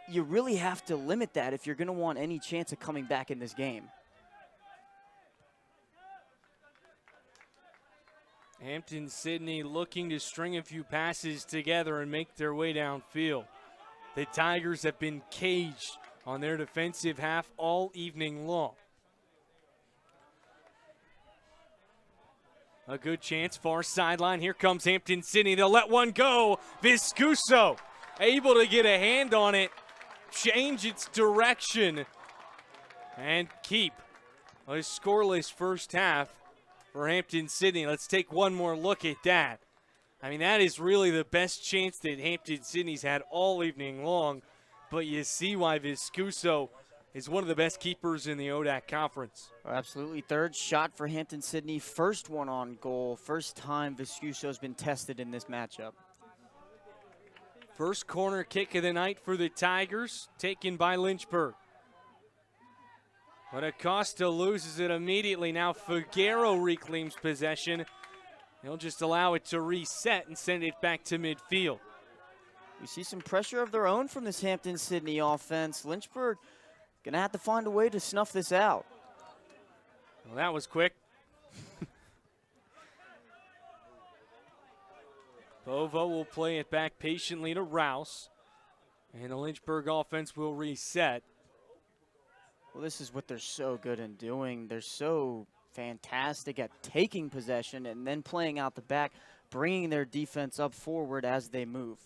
you really have to limit that if you're going to want any chance of coming back in this game. Hampden-Sydney looking to string a few passes together and make their way downfield. The Tigers have been caged on their defensive half all evening long. A good chance, far sideline. Here comes Hampden-Sydney. They'll let one go. Viscuso able to get a hand on it, change its direction, and keep a scoreless first half for Hampden-Sydney. Let's take one more look at that. I mean, that is really the best chance that Hampden-Sydney's had all evening long, but you see why Viscuso is one of the best keepers in the ODAC Conference. Absolutely. Third shot for Hampden-Sydney. First one on goal. First time Viscuso's been tested in this matchup. First corner kick of the night for the Tigers, taken by Lynchburg. But Acosta loses it immediately. Now Figueroa reclaims possession. He'll just allow it to reset and send it back to midfield. We see some pressure of their own from this Hampden-Sydney offense. Lynchburg gonna have to find a way to snuff this out. Well, that was quick. Bovo will play it back patiently to Rouse. And the Lynchburg offense will reset. Well, this is what they're so good in doing. They're so fantastic at taking possession and then playing out the back, bringing their defense up forward as they move.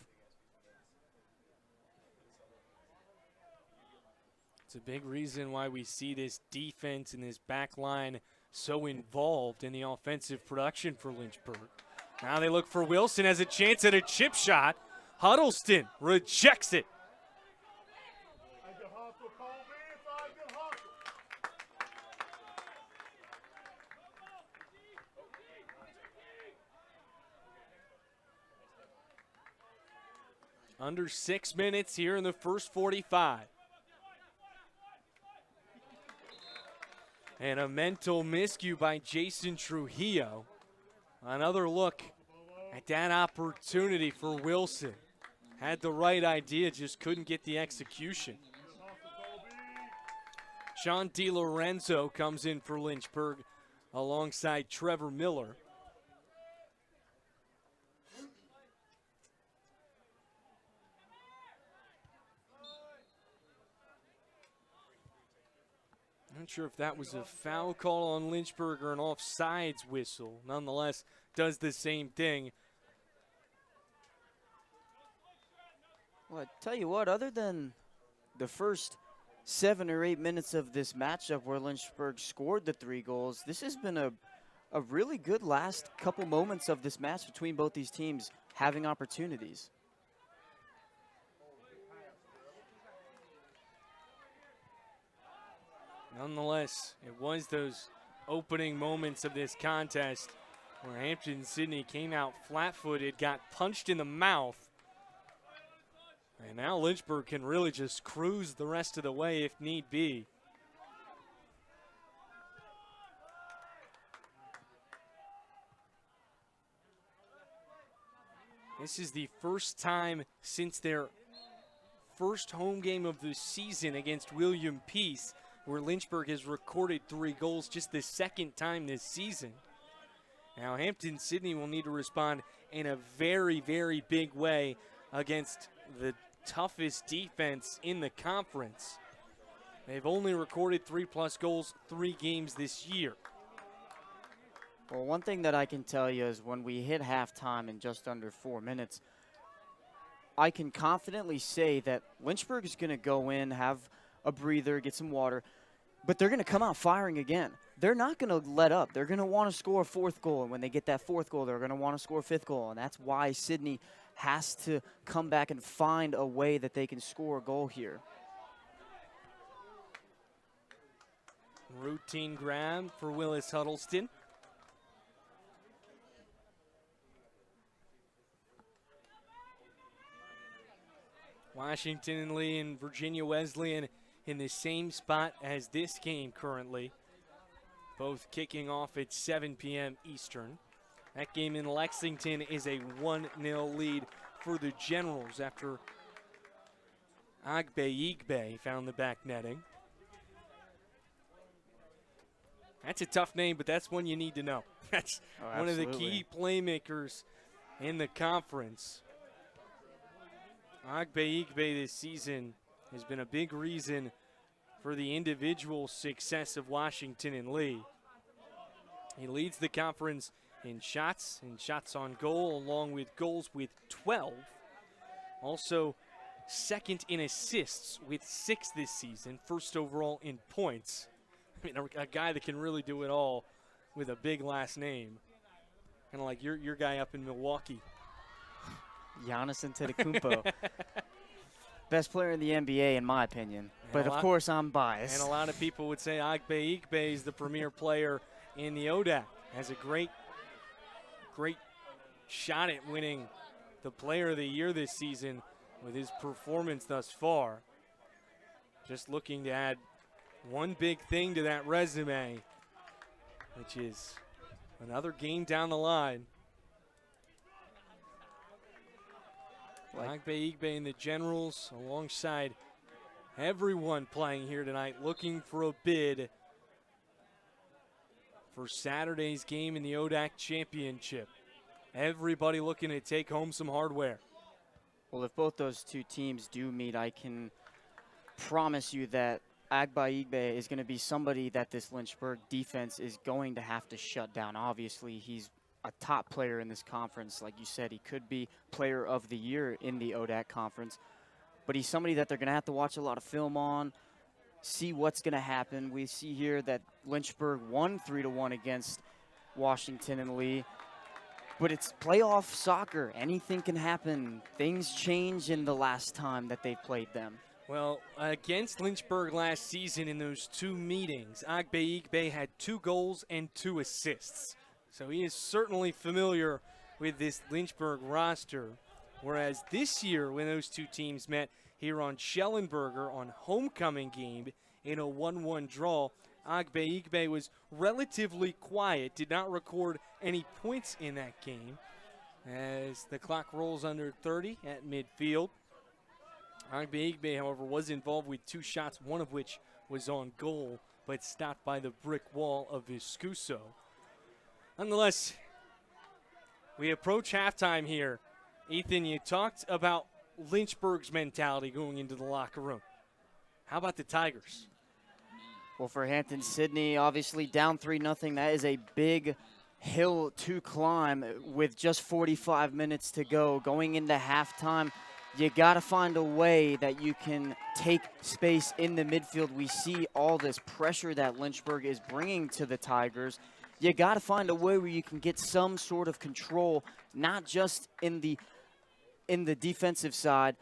It's a big reason why we see this defense and this back line so involved in the offensive production for Lynchburg. Now they look for Wilson as a chance at a chip shot. Huddleston rejects it. Under 6 minutes here in the first 45. And a mental miscue by Jason Trujillo. Another look at that opportunity for Wilson. Had the right idea, just couldn't get the execution. Sean DiLorenzo comes in for Lynchburg alongside Trevor Miller. Not sure if that was a foul call on Lynchburg or an offsides whistle. Nonetheless, does the same thing. Well, I tell you what, other than the first 7 or 8 minutes of this matchup where Lynchburg scored the 3 goals, this has been a really good last couple moments of this match between both these teams having opportunities. Nonetheless, it was those opening moments of this contest where Hampden-Sydney came out flat-footed, got punched in the mouth. And now Lynchburg can really just cruise the rest of the way if need be. This is the first time since their first home game of the season against William Peace where Lynchburg has recorded 3 goals, just the second time this season. Now Hampden-Sydney will need to respond in a very, very big way against the toughest defense in the conference. They've only recorded 3+ goals 3 games this year. Well, one thing that I can tell you is when we hit halftime in just under 4 minutes, I can confidently say that Lynchburg is going to go in, have a breather, get some water, but they're going to come out firing again. They're not going to let up. They're going to want to score a 4th goal, and when they get that 4th goal, they're going to want to score a 5th goal, and that's why Sydney has to come back and find a way that they can score a goal here. Routine grab for Willis Huddleston. Washington and Lee and Virginia Wesleyan in the same spot as this game currently. Both kicking off at 7 p.m. Eastern. That game in Lexington is a 1-0 lead for the Generals after Igbe found the back netting. That's a tough name, but that's one you need to know. That's one of the key playmakers in the conference. Igbe this season has been a big reason for the individual success of Washington and Lee. He leads the conference in shots on goal, along with goals with 12. Also second in assists with 6 this season, first overall in points. I mean, a guy that can really do it all with a big last name. Kind of like your guy up in Milwaukee. Giannis Antetokounmpo. Best player in the NBA, in my opinion. But, of course, I'm biased. And a lot of people would say Igbe is the premier player in the ODAC. Has a great shot at winning the Player of the Year this season with his performance thus far. Just looking to add one big thing to that resume, which is another game down the line. Igbe and the Generals alongside everyone playing here tonight, looking for a bid for Saturday's game in the ODAC Championship. Everybody looking to take home some hardware. Well, if both those two teams do meet, I can promise you that Agbaigbe is going to be somebody that this Lynchburg defense is going to have to shut down. Obviously, he's a top player in this conference. Like you said, he could be player of the year in the ODAC conference. But he's somebody that they're going to have to watch a lot of film on, see what's going to happen. We see here that Lynchburg won 3-1 against Washington and Lee. But it's playoff soccer. Anything can happen. Things change in the last time that they've played them. Well, against Lynchburg last season in those two meetings, Agbaigbe had 2 goals and 2 assists. So he is certainly familiar with this Lynchburg roster. Whereas this year, when those two teams met here on Schellenberger on homecoming game in a 1-1 draw, Agbaigbe was relatively quiet, did not record any points in that game. As the clock rolls under 30 at midfield. Agbaigbe, however, was involved with 2 shots, one of which was on goal, but stopped by the brick wall of Viscuso. Nonetheless, we approach halftime here. Ethan, you talked about Lynchburg's mentality going into the locker room. How about the Tigers? Well, for Hampden-Sydney, obviously down 3-0, that is a big hill to climb with just 45 minutes to go. Going into halftime, you got to find a way that you can take space in the midfield. We see all this pressure that Lynchburg is bringing to the Tigers. You got to find a way where you can get some sort of control, not just in the defensive side,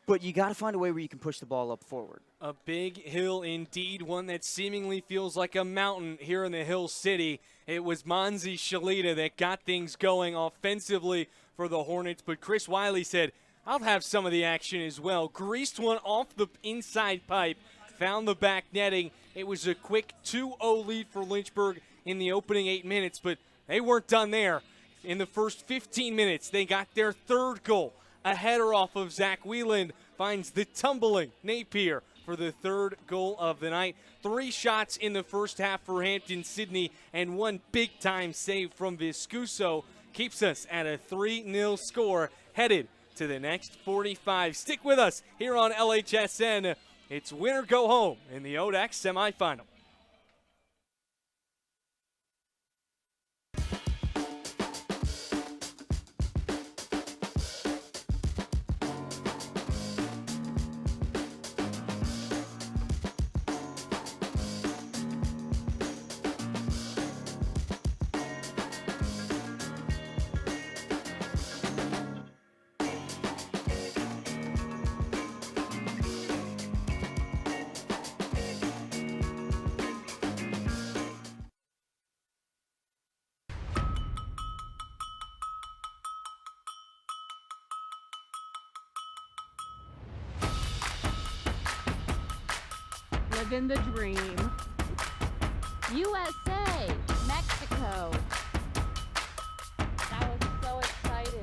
but you got to find a way where you can push the ball up forward. A big hill indeed, one that seemingly feels like a mountain here in the Hill City. It was Monzi Shalita that got things going offensively for the Hornets, but Chris Wiley said, I'll have some of the action as well. Greased one off the inside pipe, found the back netting. It was a quick 2-0 lead for Lynchburg in the opening 8 minutes, but they weren't done there. In the first 15 minutes, they got their 3rd goal. A header off of Zach Wieland finds the tumbling Napier for the 3rd goal of the night. 3 shots in the first half for Hampden-Sydney, and 1 big-time save from Viscuso keeps us at a 3-0 score, headed to the next 45. Stick with us here on LHSN. It's win or go home in the ODAC semifinal. Living the dream. USA, Mexico. That was so exciting.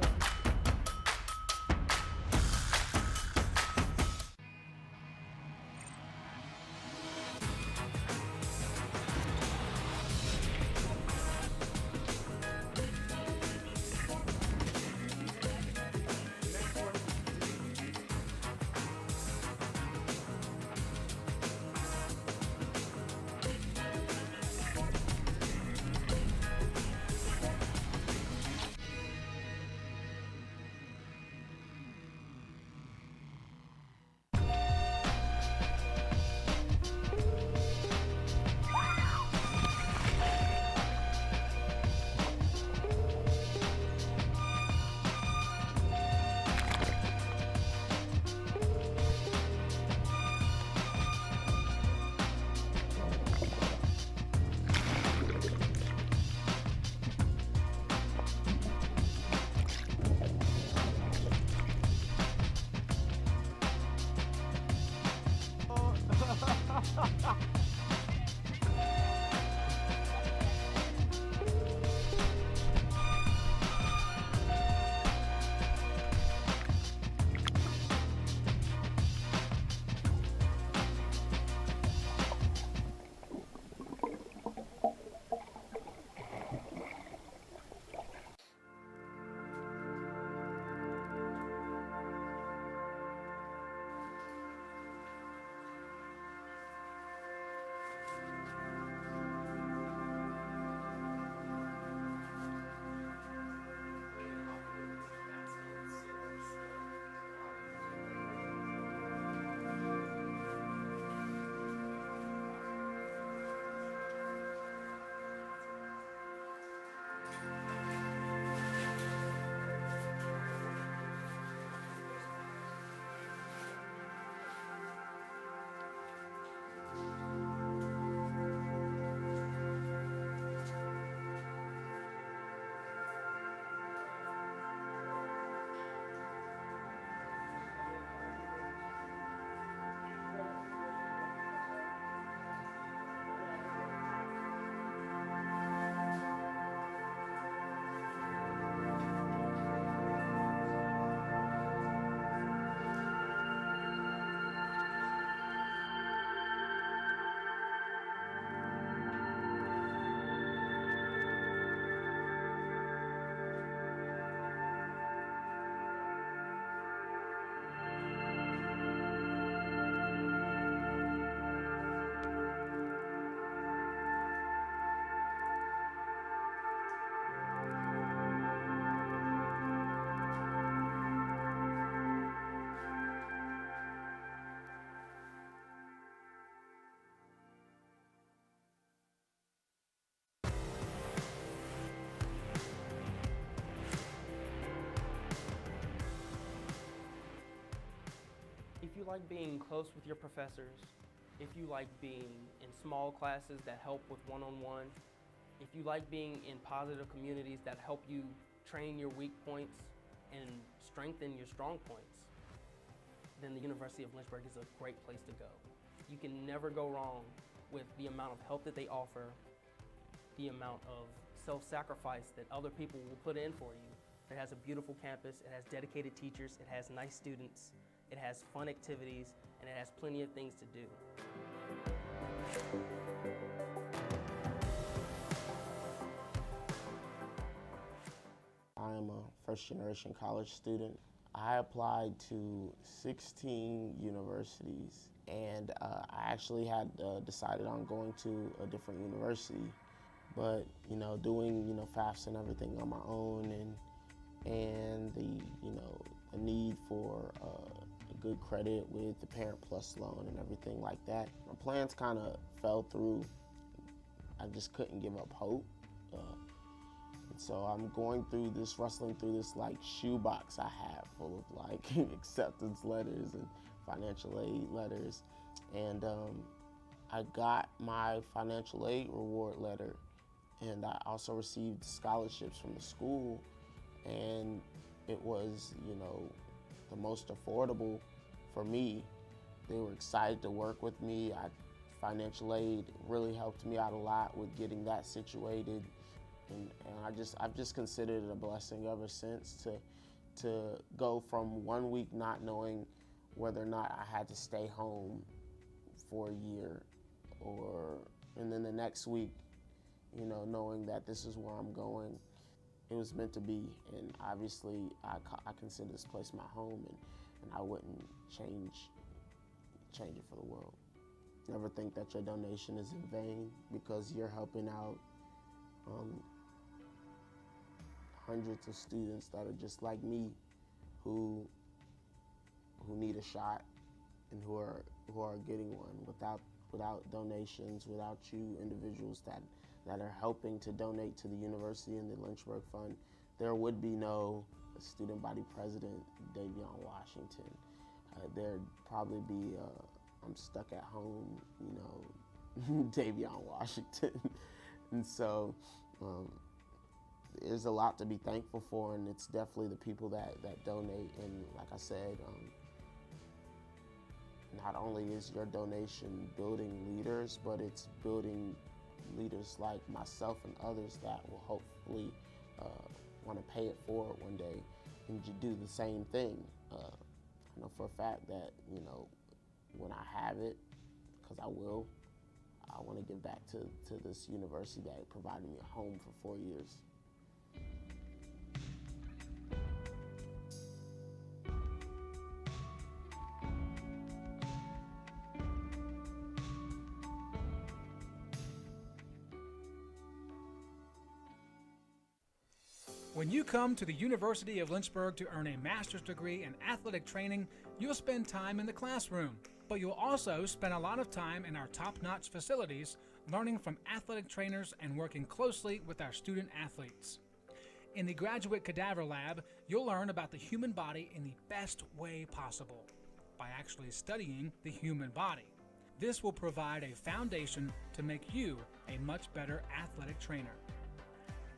you like being close with your professors, if you like being in small classes that help with one-on-one, if you like being in positive communities that help you train your weak points and strengthen your strong points, then the University of Lynchburg is a great place to go. You can never go wrong with the amount of help that they offer, the amount of self-sacrifice that other people will put in for you. It has a beautiful campus, it has dedicated teachers, it has nice students, it has fun activities, and it has plenty of things to do. I am a first-generation college student. I applied to 16 universities, and I actually had decided on going to a different university. But doing FAFSA and everything on my own, and the need for a good credit with the Parent Plus loan and everything like that, my plans kind of fell through. I just couldn't give up hope. And so I'm wrestling through this like shoebox I have full of like acceptance letters and financial aid letters. And I got my financial aid reward letter, and I also received scholarships from the school, and it was, the most affordable for me. They were excited to work with me. Financial aid really helped me out a lot with getting that situated. And I've just considered it a blessing ever since to go from 1 week not knowing whether or not I had to stay home for a year, and then the next week, knowing that this is where I'm going. It was meant to be, and obviously I consider this place my home, and I wouldn't change it for the world. Never think that your donation is in vain, because you're helping out hundreds of students that are just like me, who need a shot and who are getting one without donations, without you individuals that are helping to donate to the university and the Lynchburg Fund. There would be no student body president, Davion Washington. There'd probably be I'm stuck at home, Davion Washington. And so there's a lot to be thankful for, and it's definitely the people that donate. And like I said, not only is your donation building leaders, but it's building leaders like myself and others that will hopefully want to pay it forward one day and do the same thing. I know for a fact that, when I have it, because I will, I want to give back to this university that provided me a home for 4 years. When you come to the University of Lynchburg to earn a master's degree in athletic training, you'll spend time in the classroom, but you'll also spend a lot of time in our top-notch facilities, learning from athletic trainers and working closely with our student athletes. In the Graduate Cadaver Lab, you'll learn about the human body in the best way possible, by actually studying the human body. This will provide a foundation to make you a much better athletic trainer.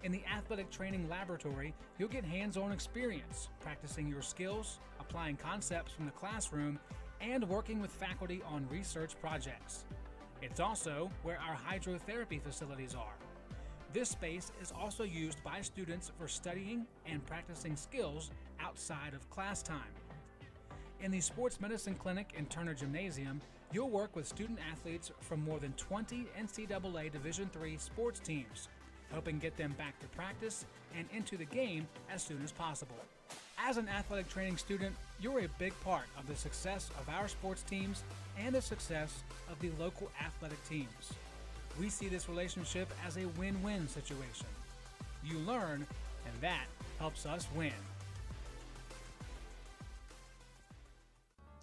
In the athletic training laboratory, you'll get hands-on experience, practicing your skills, applying concepts from the classroom, and working with faculty on research projects. It's also where our hydrotherapy facilities are. This space is also used by students for studying and practicing skills outside of class time. In the Sports Medicine Clinic and Turner Gymnasium, you'll work with student athletes from more than 20 NCAA Division III sports teams, helping get them back to practice and into the game as soon as possible. As an athletic training student, you're a big part of the success of our sports teams and the success of the local athletic teams. We see this relationship as a win-win situation. You learn, and that helps us win.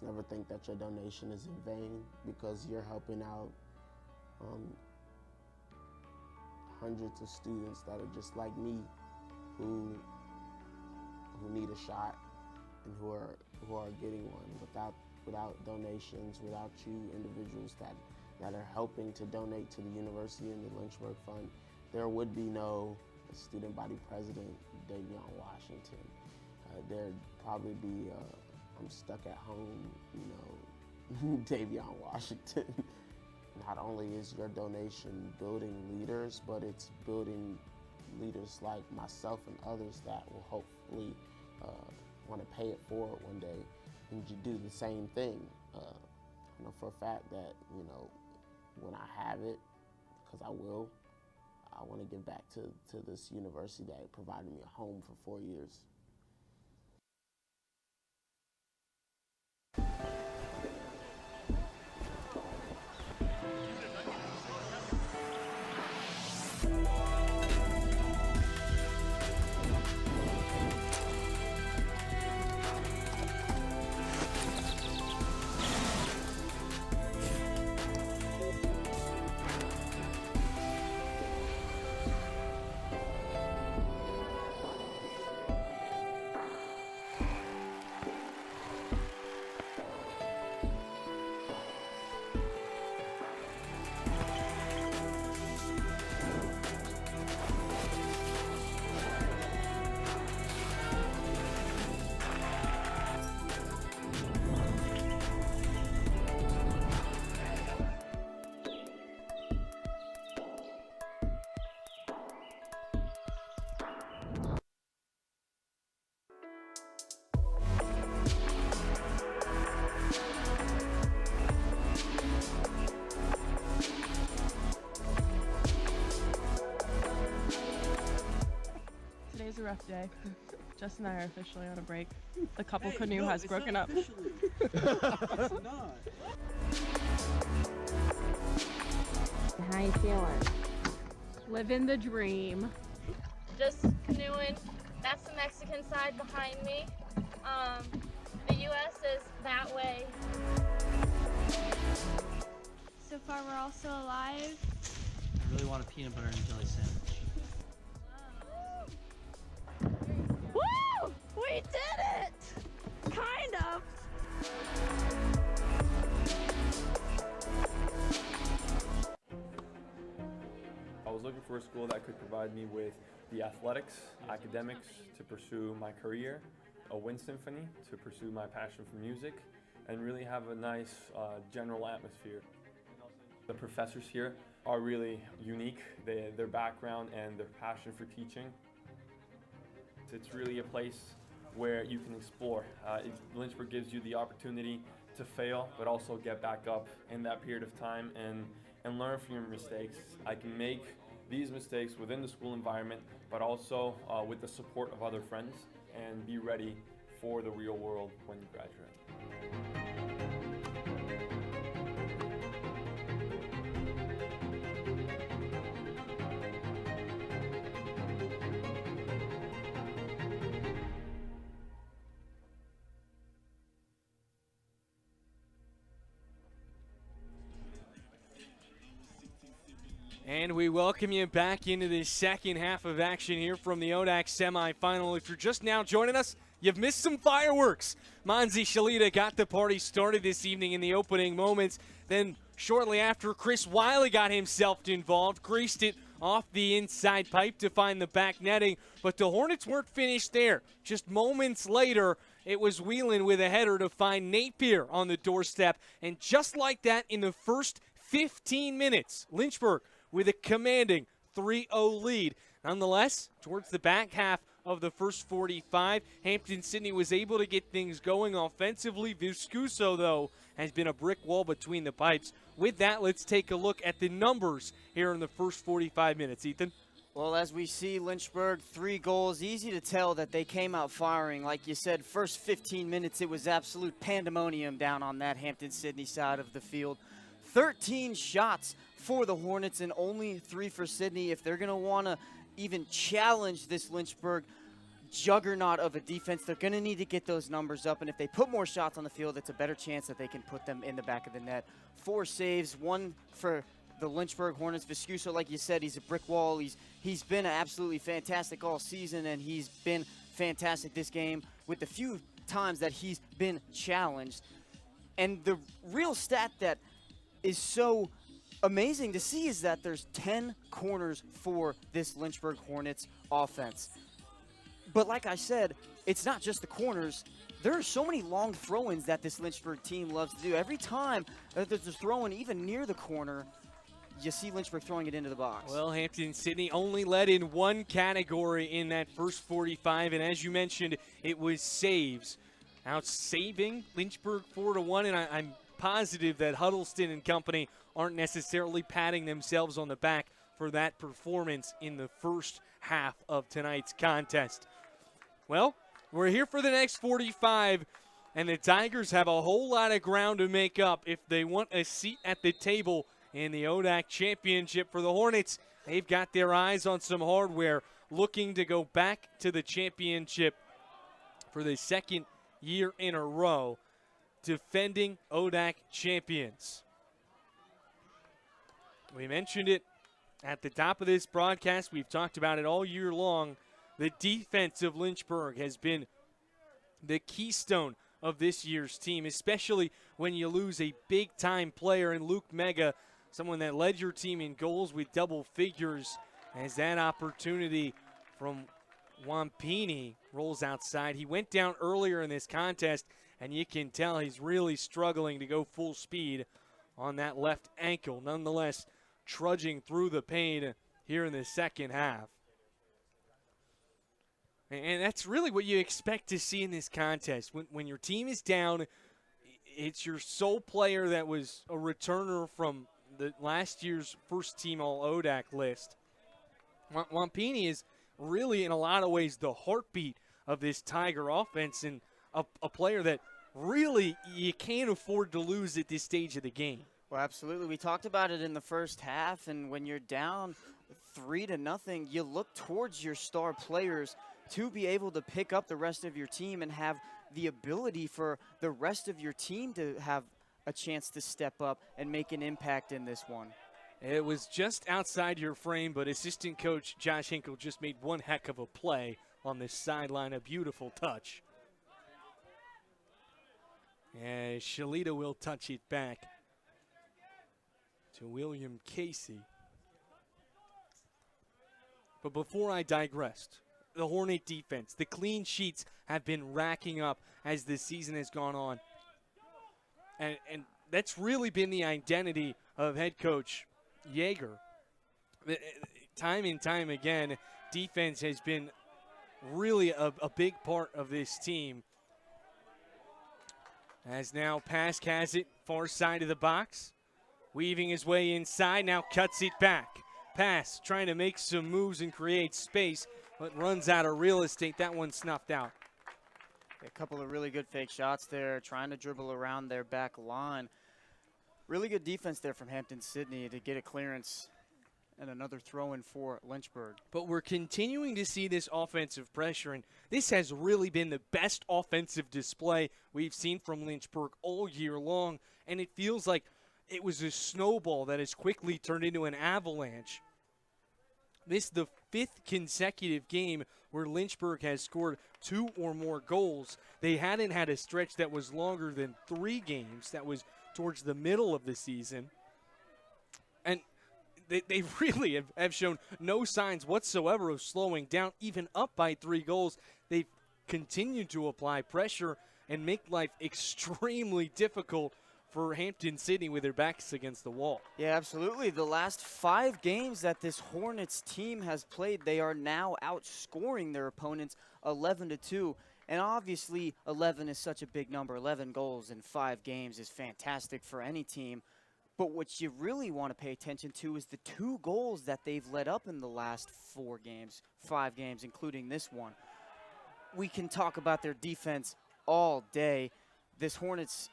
Never think that your donation is in vain, because you're helping out hundreds of students that are just like me, who need a shot and who are getting one without donations, without you individuals that are helping to donate to the university and the Lynchburg Fund, there would be no student body president, Davion Washington. There'd probably be I'm stuck at home, Davion Washington. Not only is your donation building leaders, but it's building leaders like myself and others that will hopefully want to pay it forward one day and do the same thing. I know for a fact that, when I have it, because I will, I want to give back to this university that provided me a home for 4 years. Today's a rough day. Jess and I are officially on a break. The couple canoe has broken up. How you feeling? Living the dream. Just canoeing. That's the Mexican side behind me. The U.S. is that way. So far, we're all still alive. I really want a peanut butter and jelly sandwich. Woo! We did it! Kind of. I was looking for a school that could provide me with the athletics, academics to pursue my career, a wind symphony to pursue my passion for music, and really have a nice general atmosphere. The professors here are really unique, their background and their passion for teaching. It's really a place where you can explore. Lynchburg gives you the opportunity to fail, but also get back up in that period of time and learn from your mistakes. I can make these mistakes within the school environment, but also with the support of other friends, and be ready for the real world when you graduate. And we welcome you back into the second half of action here from the ODAC semifinal. If you're just now joining us, you've missed some fireworks. Monzi Shalita got the party started this evening in the opening moments. Then shortly after, Chris Wiley got himself involved, greased it off the inside pipe to find the back netting. But the Hornets weren't finished there. Just moments later, it was Whelan with a header to find Napier on the doorstep. And just like that, in the first 15 minutes, Lynchburg with a commanding 3-0 lead. Nonetheless, towards the back half of the first 45, Hampden-Sydney was able to get things going offensively. Viscuso, though, has been a brick wall between the pipes. With that, let's take a look at the numbers here in the first 45 minutes. Ethan? Well, as we see Lynchburg, 3 goals. Easy to tell that they came out firing. Like you said, first 15 minutes, it was absolute pandemonium down on that Hampden-Sydney side of the field. 13 shots for the Hornets and only 3 for Sydney. If they're going to want to even challenge this Lynchburg juggernaut of a defense, they're going to need to get those numbers up. And if they put more shots on the field, it's a better chance that they can put them in the back of the net. 4 saves, 1 for the Lynchburg Hornets. Viscuso, like you said, he's a brick wall. He's been absolutely fantastic all season, and he's been fantastic this game with the few times that he's been challenged. And the real stat that is so amazing to see is that there's 10 corners for this Lynchburg Hornets offense. But like I said, it's not just the corners. There are so many long throw-ins that this Lynchburg team loves to do. Every time that there's a throw-in even near the corner, you see Lynchburg throwing it into the box. Well, Hampden-Sydney only led in one category in that first 45, and as you mentioned, it was saves. Out saving Lynchburg 4-1, and I'm positive that Huddleston and company aren't necessarily patting themselves on the back for that performance in the first half of tonight's contest. Well, we're here for the next 45, and the Tigers have a whole lot of ground to make up if they want a seat at the table in the ODAC Championship. For the Hornets, they've got their eyes on some hardware, looking to go back to the championship for the second year in a row, defending ODAC champions. We mentioned it at the top of this broadcast. We've talked about it all year long. The defense of Lynchburg has been the keystone of this year's team, especially when you lose a big-time player in Luke Mega, someone that led your team in goals with double figures, as that opportunity from Wampini rolls outside. He went down earlier in this contest, and you can tell he's really struggling to go full speed on that left ankle. Nonetheless, trudging through the pain here in the second half. And that's really what you expect to see in this contest. When your team is down, it's your sole player that was a returner from the last year's first team All-ODAC list. Wampini is really, in a lot of ways, the heartbeat of this Tiger offense, and a player that really you can't afford to lose at this stage of the game. Well, absolutely. We talked about it in the first half, and when you're down 3-0, you look towards your star players to be able to pick up the rest of your team and have the ability for the rest of your team to have a chance to step up and make an impact in this one. It was just outside your frame, but assistant coach Josh Hinkle just made one heck of a play on this sideline. A beautiful touch. And Shalita will touch it back to William Casey. But before I digress, the Hornet defense, the clean sheets have been racking up as the season has gone on. And that's really been the identity of head coach Yeager. Time and time again, defense has been really a big part of this team. As now Pask has it, far side of the box. Weaving his way inside, now cuts it back. Pass, trying to make some moves and create space, but runs out of real estate. That one snuffed out. A couple of really good fake shots there, trying to dribble around their back line. Really good defense there from Hampden-Sydney to get a clearance and another throw-in for Lynchburg. But we're continuing to see this offensive pressure, and this has really been the best offensive display we've seen from Lynchburg all year long, and it feels like it was a snowball that has quickly turned into an avalanche. This is the 5th consecutive game where Lynchburg has scored 2 or more goals. They hadn't had a stretch that was longer than 3 games. That was towards the middle of the season. And they really have shown no signs whatsoever of slowing down. Even up by 3 goals, they've continued to apply pressure and make life extremely difficult for Hampden-Sydney with their backs against the wall. Yeah, absolutely. The last 5 games that this Hornets team has played, they are now outscoring their opponents 11-2. And obviously, 11 is such a big number. 11 goals in 5 games is fantastic for any team. But what you really want to pay attention to is the 2 goals that they've let up in the last 5 games, including this one. We can talk about their defense all day. This Hornets,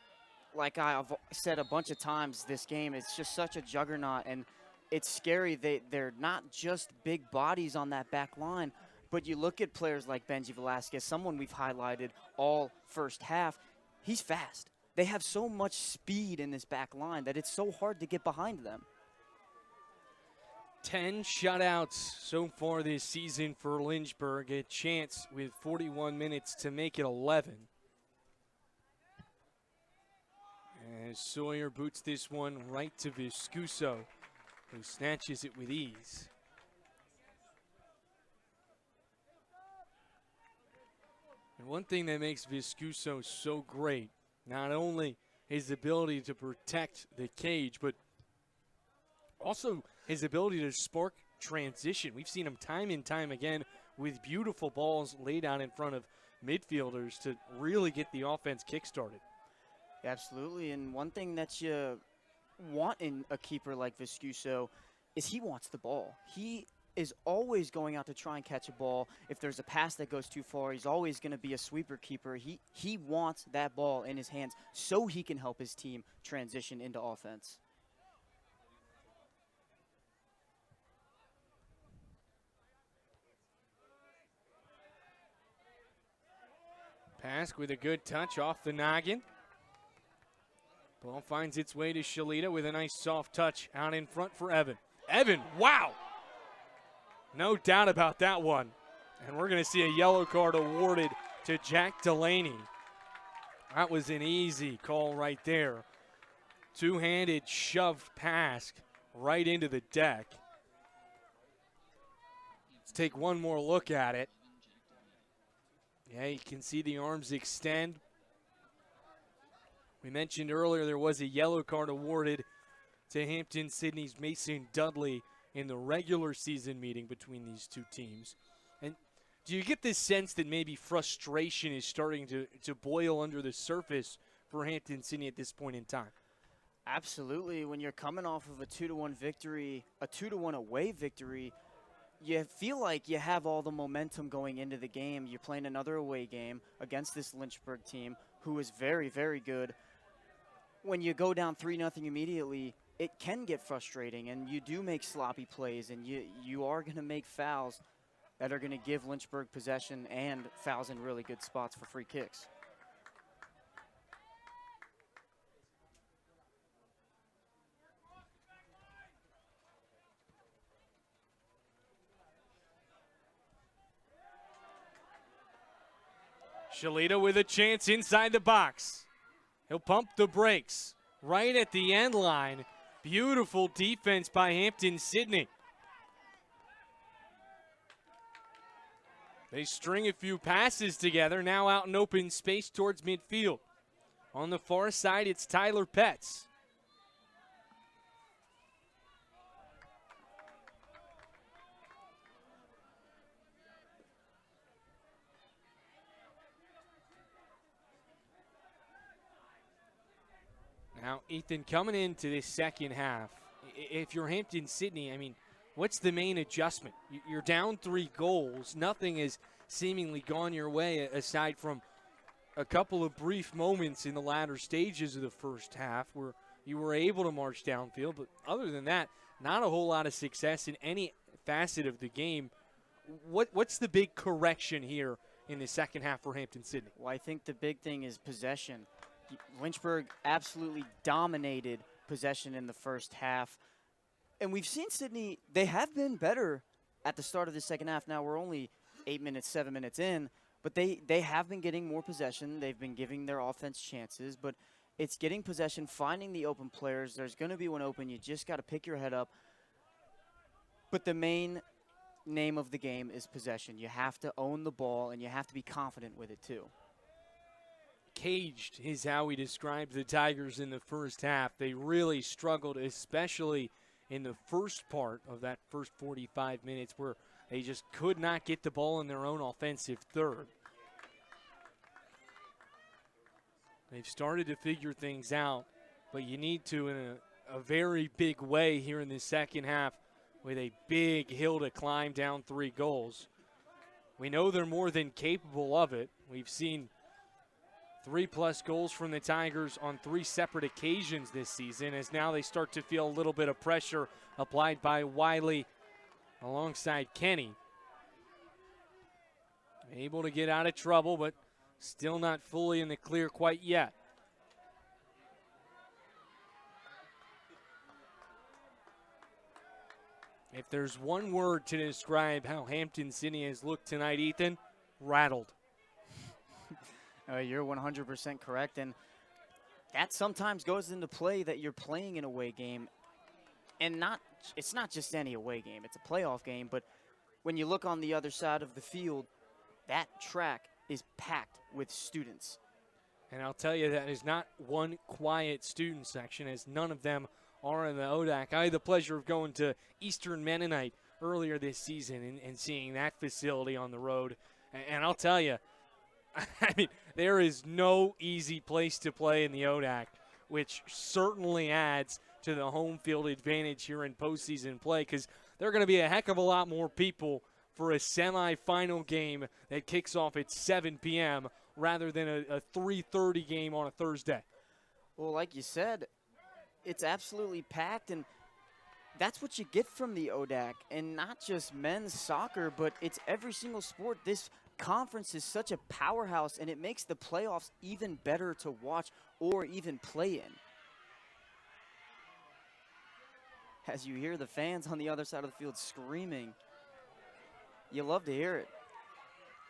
like I've said a bunch of times this game, it's just such a juggernaut, and it's scary. They're not just big bodies on that back line, but you look at players like Benji Velasquez, someone we've highlighted all first half. He's fast. They have so much speed in this back line that it's so hard to get behind them. 10 shutouts so far this season for Lynchburg. A chance with 41 minutes to make it 11. as Sawyer boots this one right to Viscuso, who snatches it with ease. And one thing that makes Viscuso so great, not only his ability to protect the cage, but also his ability to spark transition. We've seen him time and time again with beautiful balls laid out in front of midfielders to really get the offense kick-started. Absolutely, and one thing that you want in a keeper like Viscuso is he wants the ball. He is always going out to try and catch a ball. If there's a pass that goes too far, he's always going to be a sweeper keeper. He wants that ball in his hands so he can help his team transition into offense. Pask with a good touch off the noggin. Ball finds its way to Shalita with a nice soft touch out in front for Evan. Evan, wow! No doubt about that one. And we're going to see a yellow card awarded to Jack Delaney. That was an easy call right there. Two-handed shoved Pask right into the deck. Let's take one more look at it. Yeah, you can see the arms extend. We mentioned earlier there was a yellow card awarded to Hampden-Sydney's Mason Dudley in the regular season meeting between these two teams. And do you get this sense that maybe frustration is starting to boil under the surface for Hampden-Sydney at this point in time? Absolutely. When you're coming off of a 2-1 victory, a 2-1 away victory, you feel like you have all the momentum going into the game. You're playing another away game against this Lynchburg team who is very, very good. When you go down 3-0 immediately, it can get frustrating, and you do make sloppy plays, and you are going to make fouls that are going to give Lynchburg possession and fouls in really good spots for free kicks. Shalita with a chance inside the box. He'll pump the brakes right at the end line. Beautiful defense by Hampden-Sydney. They string a few passes together, now out in open space towards midfield. On the far side, it's Tyler Petz. Now, Ethan, coming into this second half, if you're Hampden-Sydney, I mean, what's the main adjustment? You're down 3 goals. Nothing has seemingly gone your way aside from a couple of brief moments in the latter stages of the first half where you were able to march downfield. But other than that, not a whole lot of success in any facet of the game. What's the big correction here in the second half for Hampden-Sydney? Well, I think the big thing is possession. Lynchburg absolutely dominated possession in the first half. And we've seen Sydney, they have been better at the start of the second half. Now we're only 8 minutes, 7 minutes in, but they have been getting more possession. They've been giving their offense chances, but it's getting possession, finding the open players. There's going to be one open. You just got to pick your head up. But the main name of the game is possession. You have to own the ball, and you have to be confident with it too. Caged is how we described the Tigers in the first half. They really struggled, especially in the first part of that first 45 minutes where they just could not get the ball in their own offensive third. They've started to figure things out, but you need to in a very big way here in the second half with a big hill to climb down 3 goals. We know they're more than capable of it. We've seen 3+ goals from the Tigers on 3 separate occasions this season, as now they start to feel a little bit of pressure applied by Wiley alongside Kenny. Able to get out of trouble, but still not fully in the clear quite yet. If there's one word to describe how Hampden-Sydney has looked tonight, Ethan, rattled. You're 100% correct, and that sometimes goes into play that you're playing an away game, and it's not just any away game. It's a playoff game, but when you look on the other side of the field, that track is packed with students. And I'll tell you, that is not one quiet student section, as none of them are in the ODAC. I had the pleasure of going to Eastern Mennonite earlier this season and seeing that facility on the road. And I'll tell you, I mean, there is no easy place to play in the ODAC, which certainly adds to the home field advantage here in postseason play, because there are going to be a heck of a lot more people for a semifinal game that kicks off at 7 p.m. rather than a 3:30 game on a Thursday. Well, like you said, it's absolutely packed, and that's what you get from the ODAC, and not just men's soccer, but it's every single sport. This conference is such a powerhouse, and it makes the playoffs even better to watch or even play in. As you hear the fans on the other side of the field screaming, you love to hear it.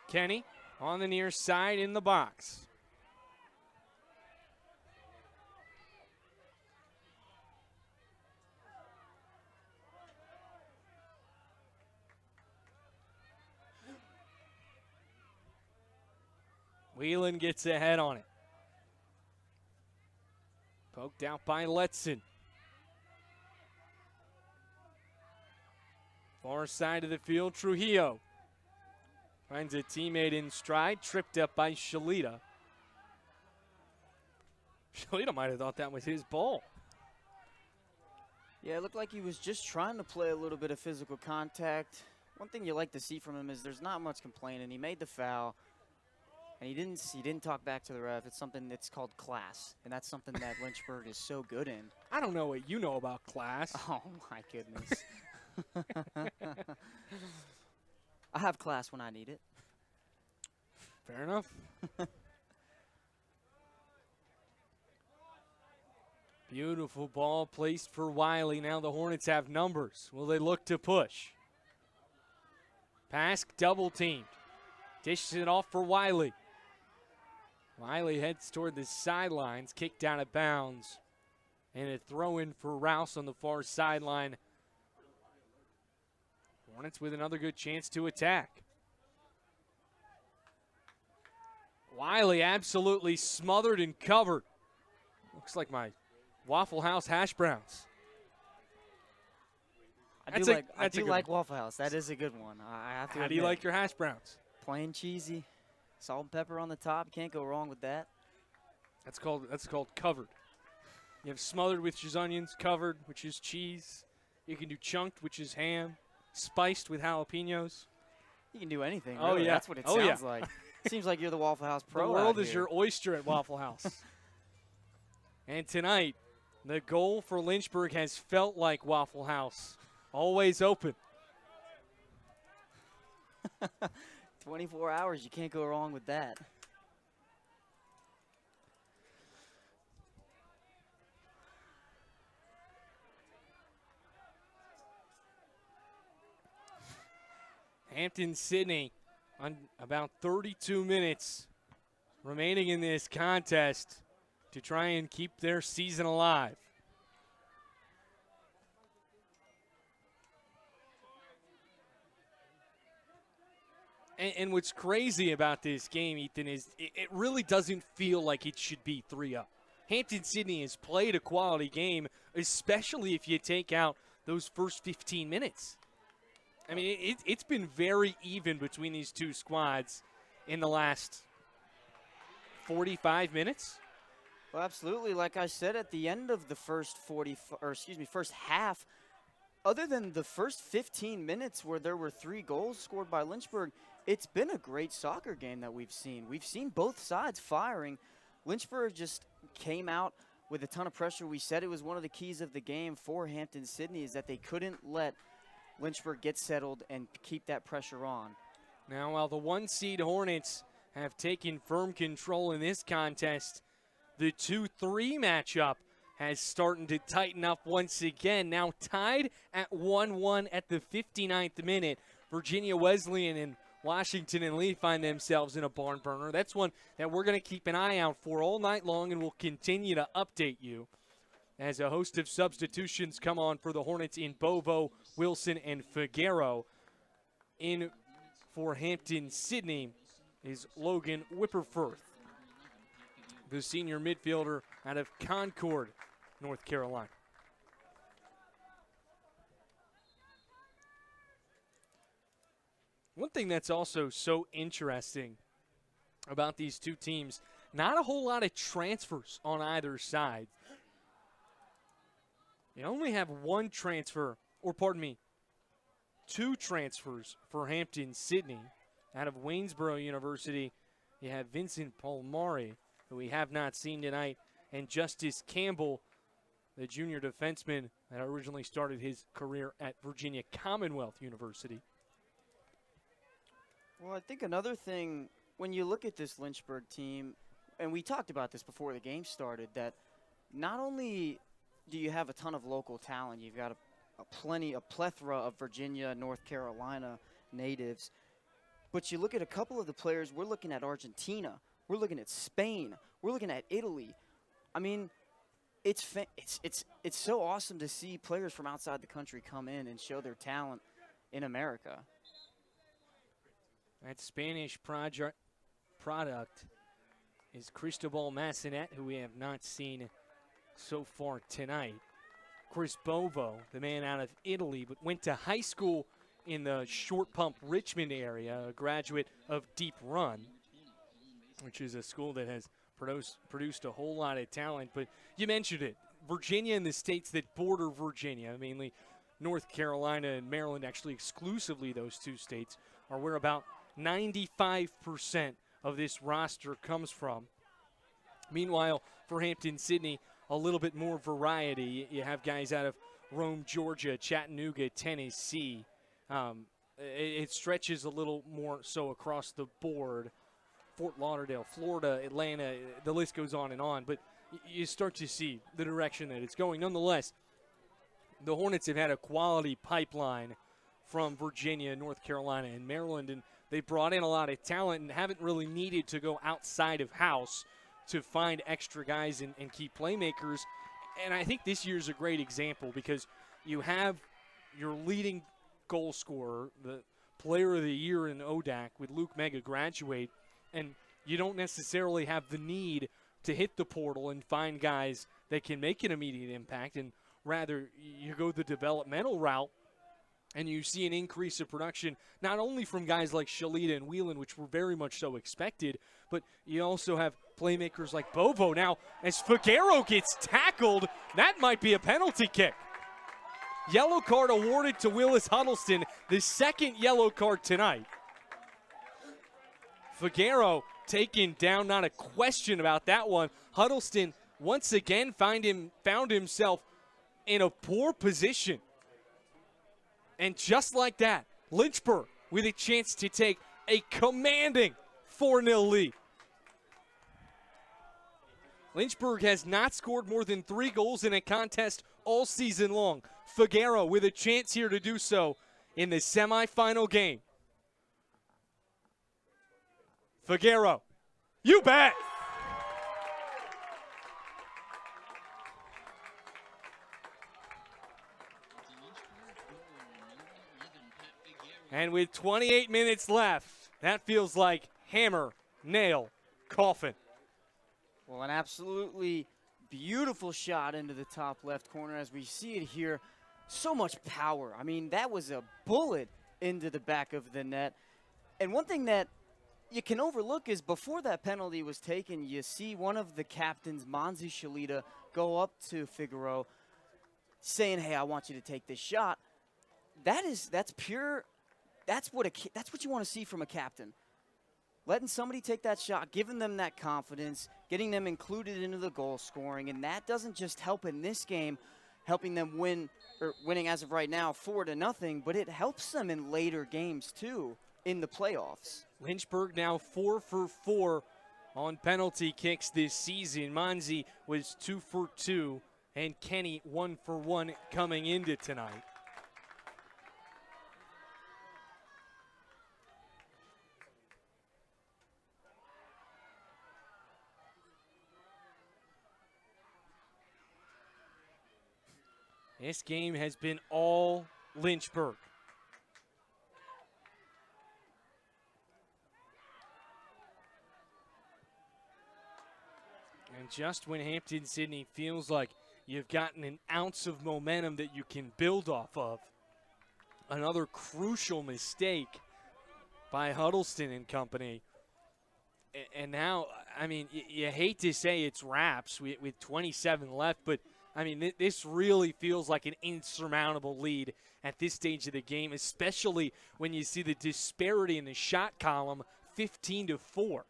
Kenny on the near side in the box. Whelan gets ahead on it. Poked out by Letson. Far side of the field, Trujillo finds a teammate in stride, tripped up by Shalita. Shalita might have thought that was his ball. Yeah, it looked like he was just trying to play a little bit of physical contact. One thing you like to see from him is there's not much complaining. He made the foul, and he didn't talk back to the ref. It's something that's called class, and that's something that Lynchburg is so good in. I don't know what you know about class. Oh, my goodness. I have class when I need it. Fair enough. Beautiful ball placed for Wiley. Now the Hornets have numbers. Will they look to push? Pass double teamed. Dishes it off for Wiley. Wiley heads toward the sidelines, kicked out of bounds. And a throw in for Rouse on the far sideline. Hornets with another good chance to attack. Wiley absolutely smothered and covered. Looks like my Waffle House hash browns. I do like Waffle House. That is a good one. I have to How do you like your hash browns? Plain cheesy, salt and pepper on the top. You can't go wrong with that. That's called covered. You have smothered, which is onions, covered, which is cheese. You can do chunked, which is ham, spiced with jalapenos. You can do anything. Oh, really. yeah. That's what it sounds like. Seems like you're the Waffle House pro. The world out is here. your oyster at Waffle House. And tonight, the goal for Lynchburg has felt like Waffle House. Always open. 24 hours, you can't go wrong with that. Hampden-Sydney on about 32 minutes remaining in this contest to try and keep their season alive. And what's crazy about this game, Ethan, is it really doesn't feel like it should be 3-0. Hampden-Sydney has played a quality game, especially if you take out those first 15 minutes. I mean, it's been very even between these two squads in the last 45 minutes. Well, absolutely. Like I said at the end of the first first half, other than the first 15 minutes where there were 3 goals scored by Lynchburg, it's been a great soccer game that we've seen. We've seen both sides firing. Lynchburg just came out with a ton of pressure. We said it was one of the keys of the game for Hampden-Sydney is that they couldn't let Lynchburg get settled and keep that pressure on. Now, while the 1-seed Hornets have taken firm control in this contest, the 2-3 matchup has started to tighten up once again. Now tied at 1-1 at the 59th minute. Virginia Wesleyan and Washington and Lee find themselves in a barn burner. That's one that we're going to keep an eye out for all night long, and we'll continue to update you as a host of substitutions come on for the Hornets in Bovo, Wilson, and Figueroa. In for Hampden-Sydney is Logan Whipperforth, the senior midfielder out of Concord, North Carolina. One thing that's also so interesting about these two teams, not a whole lot of transfers on either side. You only have one transfer, or pardon me, two transfers for Hampden-Sydney. Out of Waynesboro University, you have Vincent Palmari, who we have not seen tonight, and Justice Campbell, the junior defenseman that originally started his career at Virginia Commonwealth University. Well, I think another thing, when you look at this Lynchburg team, and we talked about this before the game started, that not only do you have a ton of local talent, you've got a plethora of Virginia, North Carolina natives, but you look at a couple of the players, we're looking at Argentina, we're looking at Spain, we're looking at Italy. I mean, it's so awesome to see players from outside the country come in and show their talent in America. That Spanish product is Cristobal Massanet, who we have not seen so far tonight. Chris Bovo, the man out of Italy, but went to high school in the Short Pump, Richmond area, a graduate of Deep Run, which is a school that has produced a whole lot of talent. But you mentioned it, Virginia and the states that border Virginia, mainly North Carolina and Maryland, actually exclusively those two states, are where about 95% of this roster comes from. Meanwhile, for Hampden-Sydney, a little bit more variety. You have guys out of Rome, Georgia, Chattanooga, Tennessee. It stretches a little more so across the board. Fort Lauderdale, Florida, Atlanta, the list goes on and on. But you start to see the direction that it's going. Nonetheless, the Hornets have had a quality pipeline from Virginia, North Carolina, and Maryland, and they brought in a lot of talent and haven't really needed to go outside of house to find extra guys and key playmakers. And I think this year's a great example because you have your leading goal scorer, the player of the year in ODAC with Luke Mega graduate, and you don't necessarily have the need to hit the portal and find guys that can make an immediate impact, and rather you go the developmental route and you see an increase of production, not only from guys like Shalita and Whelan, which were very much so expected, but you also have playmakers like Bovo. Now, as Figueroa gets tackled, that might be a penalty kick. Yellow card awarded to Willis Huddleston, the second yellow card tonight. Figueroa taken down, not a question about that one. Huddleston once again found himself in a poor position. And just like that, Lynchburg with a chance to take a commanding 4-0 lead. Lynchburg has not scored more than 3 goals in a contest all season long. Figueroa with a chance here to do so in the semifinal game. Figueroa, you bet. And with 28 minutes left, that feels like hammer, nail, coffin. Well, an absolutely beautiful shot into the top left corner as we see it here. So much power. I mean, that was a bullet into the back of the net. And one thing that you can overlook is before that penalty was taken, you see one of the captains, Monzi Shalita, go up to Figueroa saying, hey, I want you to take this shot. That's pure. That's what you want to see from a captain. Letting somebody take that shot, giving them that confidence, getting them included into the goal scoring, and that doesn't just help in this game, helping them winning as of right now 4-0, but it helps them in later games too in the playoffs. Lynchburg now 4 for 4 on penalty kicks this season. Monzi was 2 for 2, and Kenny 1 for 1 coming into tonight. This game has been all Lynchburg. And just when Hampden-Sydney feels like you've gotten an ounce of momentum that you can build off of, another crucial mistake by Huddleston and company. And now, I mean, you hate to say it's wraps with 27 left, but, I mean, this really feels like an insurmountable lead at this stage of the game, especially when you see the disparity in the shot column, 15-4.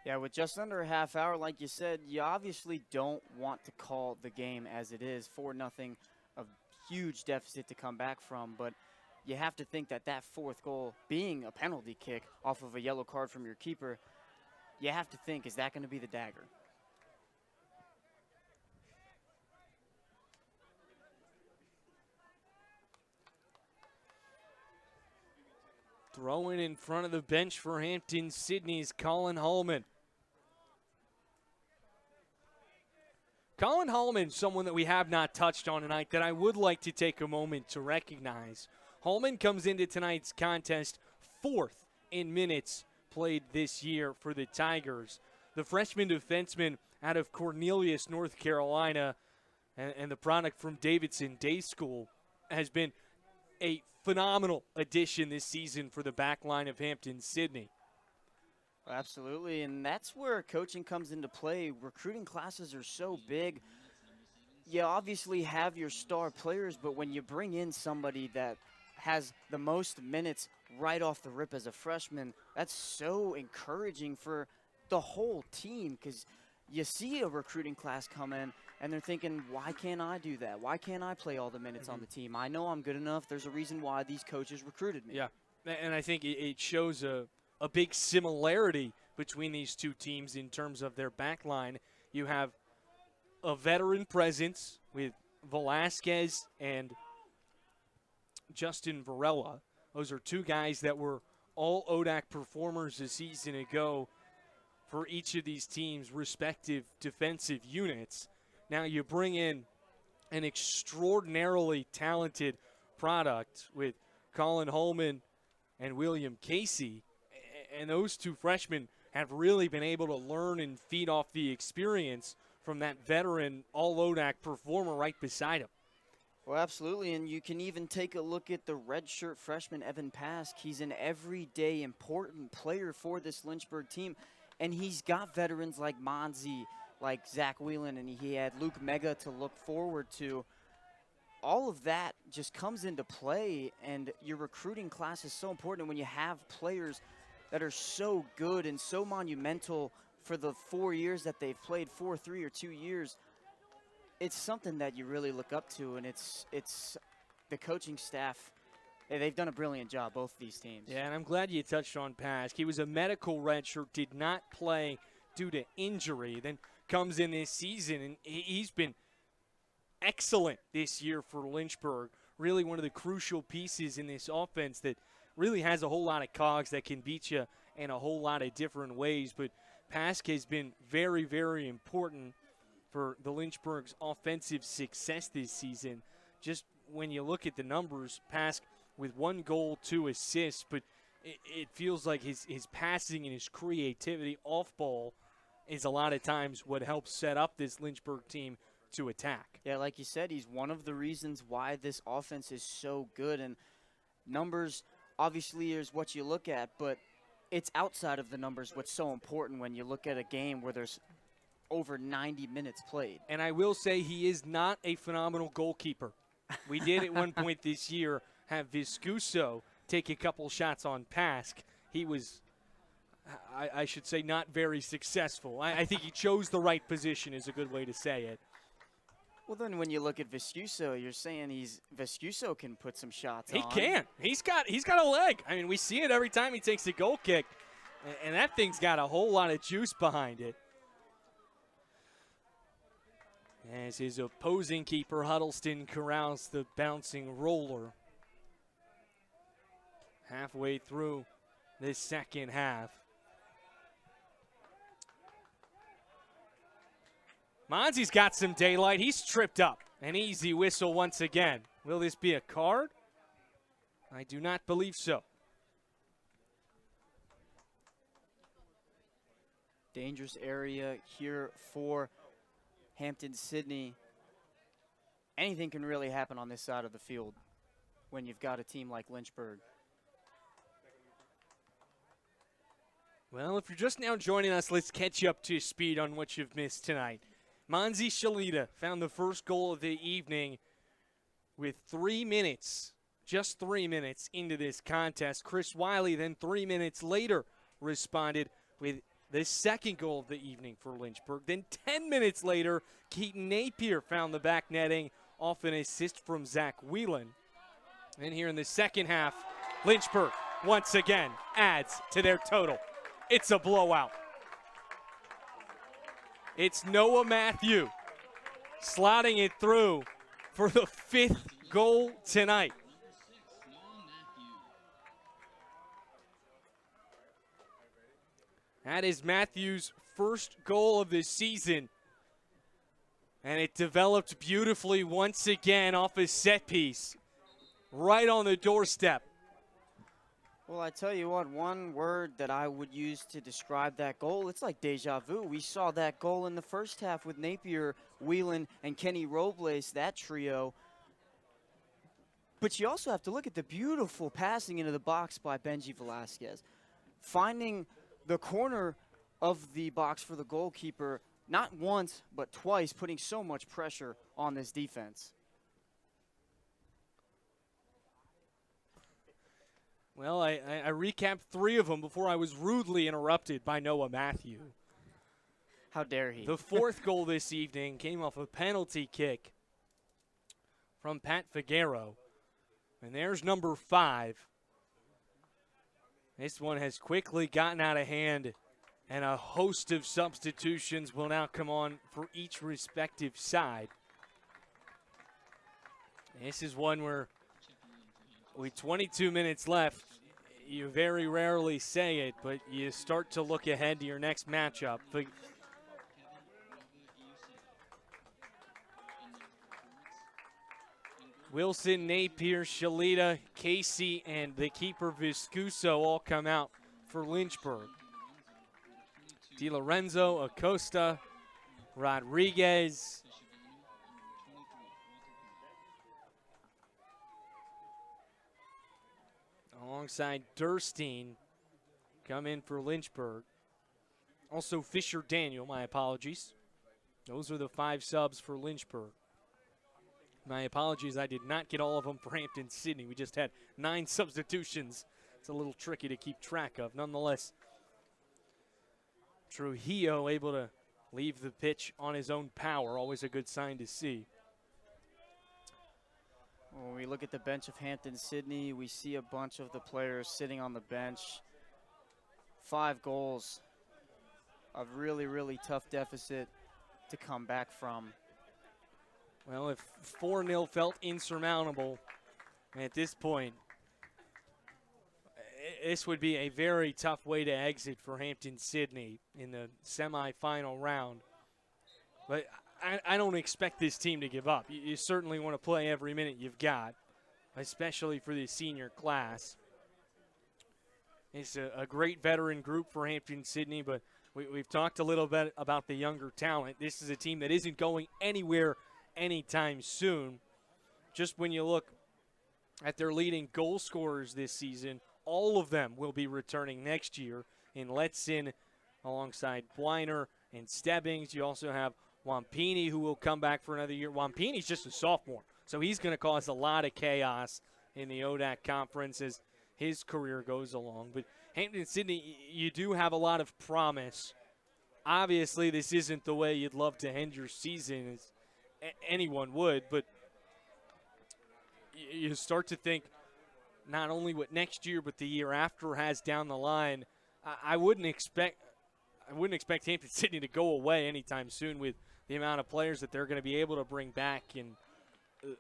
Yeah, with just under a half hour, like you said, you obviously don't want to call the game as it is, 4-0, a huge deficit to come back from, but you have to think that that fourth goal, being a penalty kick off of a yellow card from your keeper, you have to think, is that going to be the dagger? Throwing in front of the bench for Hampden-Sydney's Colin Hallman. Colin Hallman, someone that we have not touched on tonight that I would like to take a moment to recognize. Hallman comes into tonight's contest fourth in minutes played this year for the Tigers. The freshman defenseman out of Cornelius, North Carolina, and the product from Davidson Day School has been a phenomenal addition this season for the back line of Hampden-Sydney. Absolutely, and that's where coaching comes into play. Recruiting classes are so big. You obviously have your star players, but when you bring in somebody that has the most minutes right off the rip as a freshman, that's so encouraging for the whole team, because you see a recruiting class come in and they're thinking, why can't I do that? Why can't I play all the minutes on the team? I know I'm good enough. There's a reason why these coaches recruited me. Yeah, and I think it shows a big similarity between these two teams in terms of their back line. You have a veteran presence with Velasquez and Justin Varela. Those are two guys that were all ODAC performers a season ago for each of these teams' respective defensive units. Now you bring in an extraordinarily talented product with Colin Holman and William Casey, and those two freshmen have really been able to learn and feed off the experience from that veteran all-ODAC performer right beside him. Well, absolutely, and you can even take a look at the redshirt freshman, Evan Pask. He's an everyday important player for this Lynchburg team, and he's got veterans like Monzi, like Zach Whelan, and he had Luke Mega to look forward to. All of that just comes into play, and your recruiting class is so important when you have players that are so good and so monumental for the 4 years that they've played, 4, 3, or 2 years. It's something that you really look up to, and it's the coaching staff. They've done a brilliant job, both of these teams. Yeah, and I'm glad you touched on Pask. He was a medical redshirt, did not play due to injury, then comes in this season, and he's been excellent this year for Lynchburg. Really one of the crucial pieces in this offense that really has a whole lot of cogs that can beat you in a whole lot of different ways. But Pask has been very, very important for the Lynchburg's offensive success this season. Just when you look at the numbers, Pask with 1 goal, 2 assists, but it feels like his passing and his creativity off ball is a lot of times what helps set up this Lynchburg team to attack. Yeah, like you said, he's one of the reasons why this offense is so good. And numbers obviously is what you look at, but it's outside of the numbers what's so important when you look at a game where there's over 90 minutes played. And I will say he is not a phenomenal goalkeeper. We did at one point this year have Viscuso take a couple shots on Pask. He was, I should say, not very successful. I think he chose the right position is a good way to say it. Well, then when you look at Viscuso, you're saying Viscuso can put some shots on. He can. He's got a leg. I mean, we see it every time he takes a goal kick, and that thing's got a whole lot of juice behind it. As his opposing keeper, Huddleston, corrals the bouncing roller. Halfway through this second half. Monzi's got some daylight. He's tripped up. An easy whistle once again. Will this be a card? I do not believe so. Dangerous area here for Hampden-Sydney. Anything can really happen on this side of the field when you've got a team like Lynchburg. Well, if you're just now joining us, let's catch you up to speed on what you've missed tonight. Monzi Shalita found the first goal of the evening with 3 minutes, just 3 minutes into this contest. Chris Wiley then 3 minutes later responded with the second goal of the evening for Lynchburg. Then 10 minutes later, Keaton Napier found the back netting off an assist from Zach Whelan. And here in the second half, Lynchburg once again adds to their total. It's a blowout. It's Noah Matthew slotting it through for the 5th goal tonight. That is Matthew's first goal of the season. And it developed beautifully once again off a set piece. Right on the doorstep. Well, I tell you what, one word that I would use to describe that goal, it's like deja vu. We saw that goal in the first half with Napier, Whelan, and Kenny Robles, that trio. But you also have to look at the beautiful passing into the box by Benji Velasquez. Finding the corner of the box for the goalkeeper, not once, but twice, putting so much pressure on this defense. Well, I recapped 3 of them before I was rudely interrupted by Noah Matthew. How dare he? The 4th goal this evening came off a penalty kick from Pat Figueroa. And there's number 5. This one has quickly gotten out of hand, and a host of substitutions will now come on for each respective side. This is one where, with 22 minutes left, you very rarely say it, but you start to look ahead to your next matchup. Wilson, Napier, Shalita, Casey, and the keeper Viscuso all come out for Lynchburg. DiLorenzo, Acosta, Rodriguez. Alongside Durstein, come in for Lynchburg. Also Fisher Daniel, my apologies. Those are the 5 subs for Lynchburg. My apologies, I did not get all of them for Hampden-Sydney. We just had 9 substitutions. It's a little tricky to keep track of. Nonetheless, Trujillo able to leave the pitch on his own power. Always a good sign to see. When we look at the bench of Hampden-Sydney, we see a bunch of the players sitting on the bench. 5 goals. A really, really tough deficit to come back from. Well, if 4-0 felt insurmountable at this point, this would be a very tough way to exit for Hampden-Sydney in the semifinal round. But I don't expect this team to give up. You certainly want to play every minute you've got, especially for the senior class. It's a great veteran group for Hampden-Sydney, but we've talked a little bit about the younger talent. This is a team that isn't going anywhere anytime soon. Just when you look at their leading goal scorers this season, all of them will be returning next year in Letson alongside Bliner and Stebbings. You also have Wampini, who will come back for another year. Wampini's just a sophomore, so he's going to cause a lot of chaos in the ODAC conference as his career goes along. But Hampden-Sydney, you do have a lot of promise. Obviously, this isn't the way you'd love to end your season, as anyone would, but you start to think not only what next year but the year after has down the line. I wouldn't expect Hampden-Sydney to go away anytime soon with the amount of players that they're going to be able to bring back and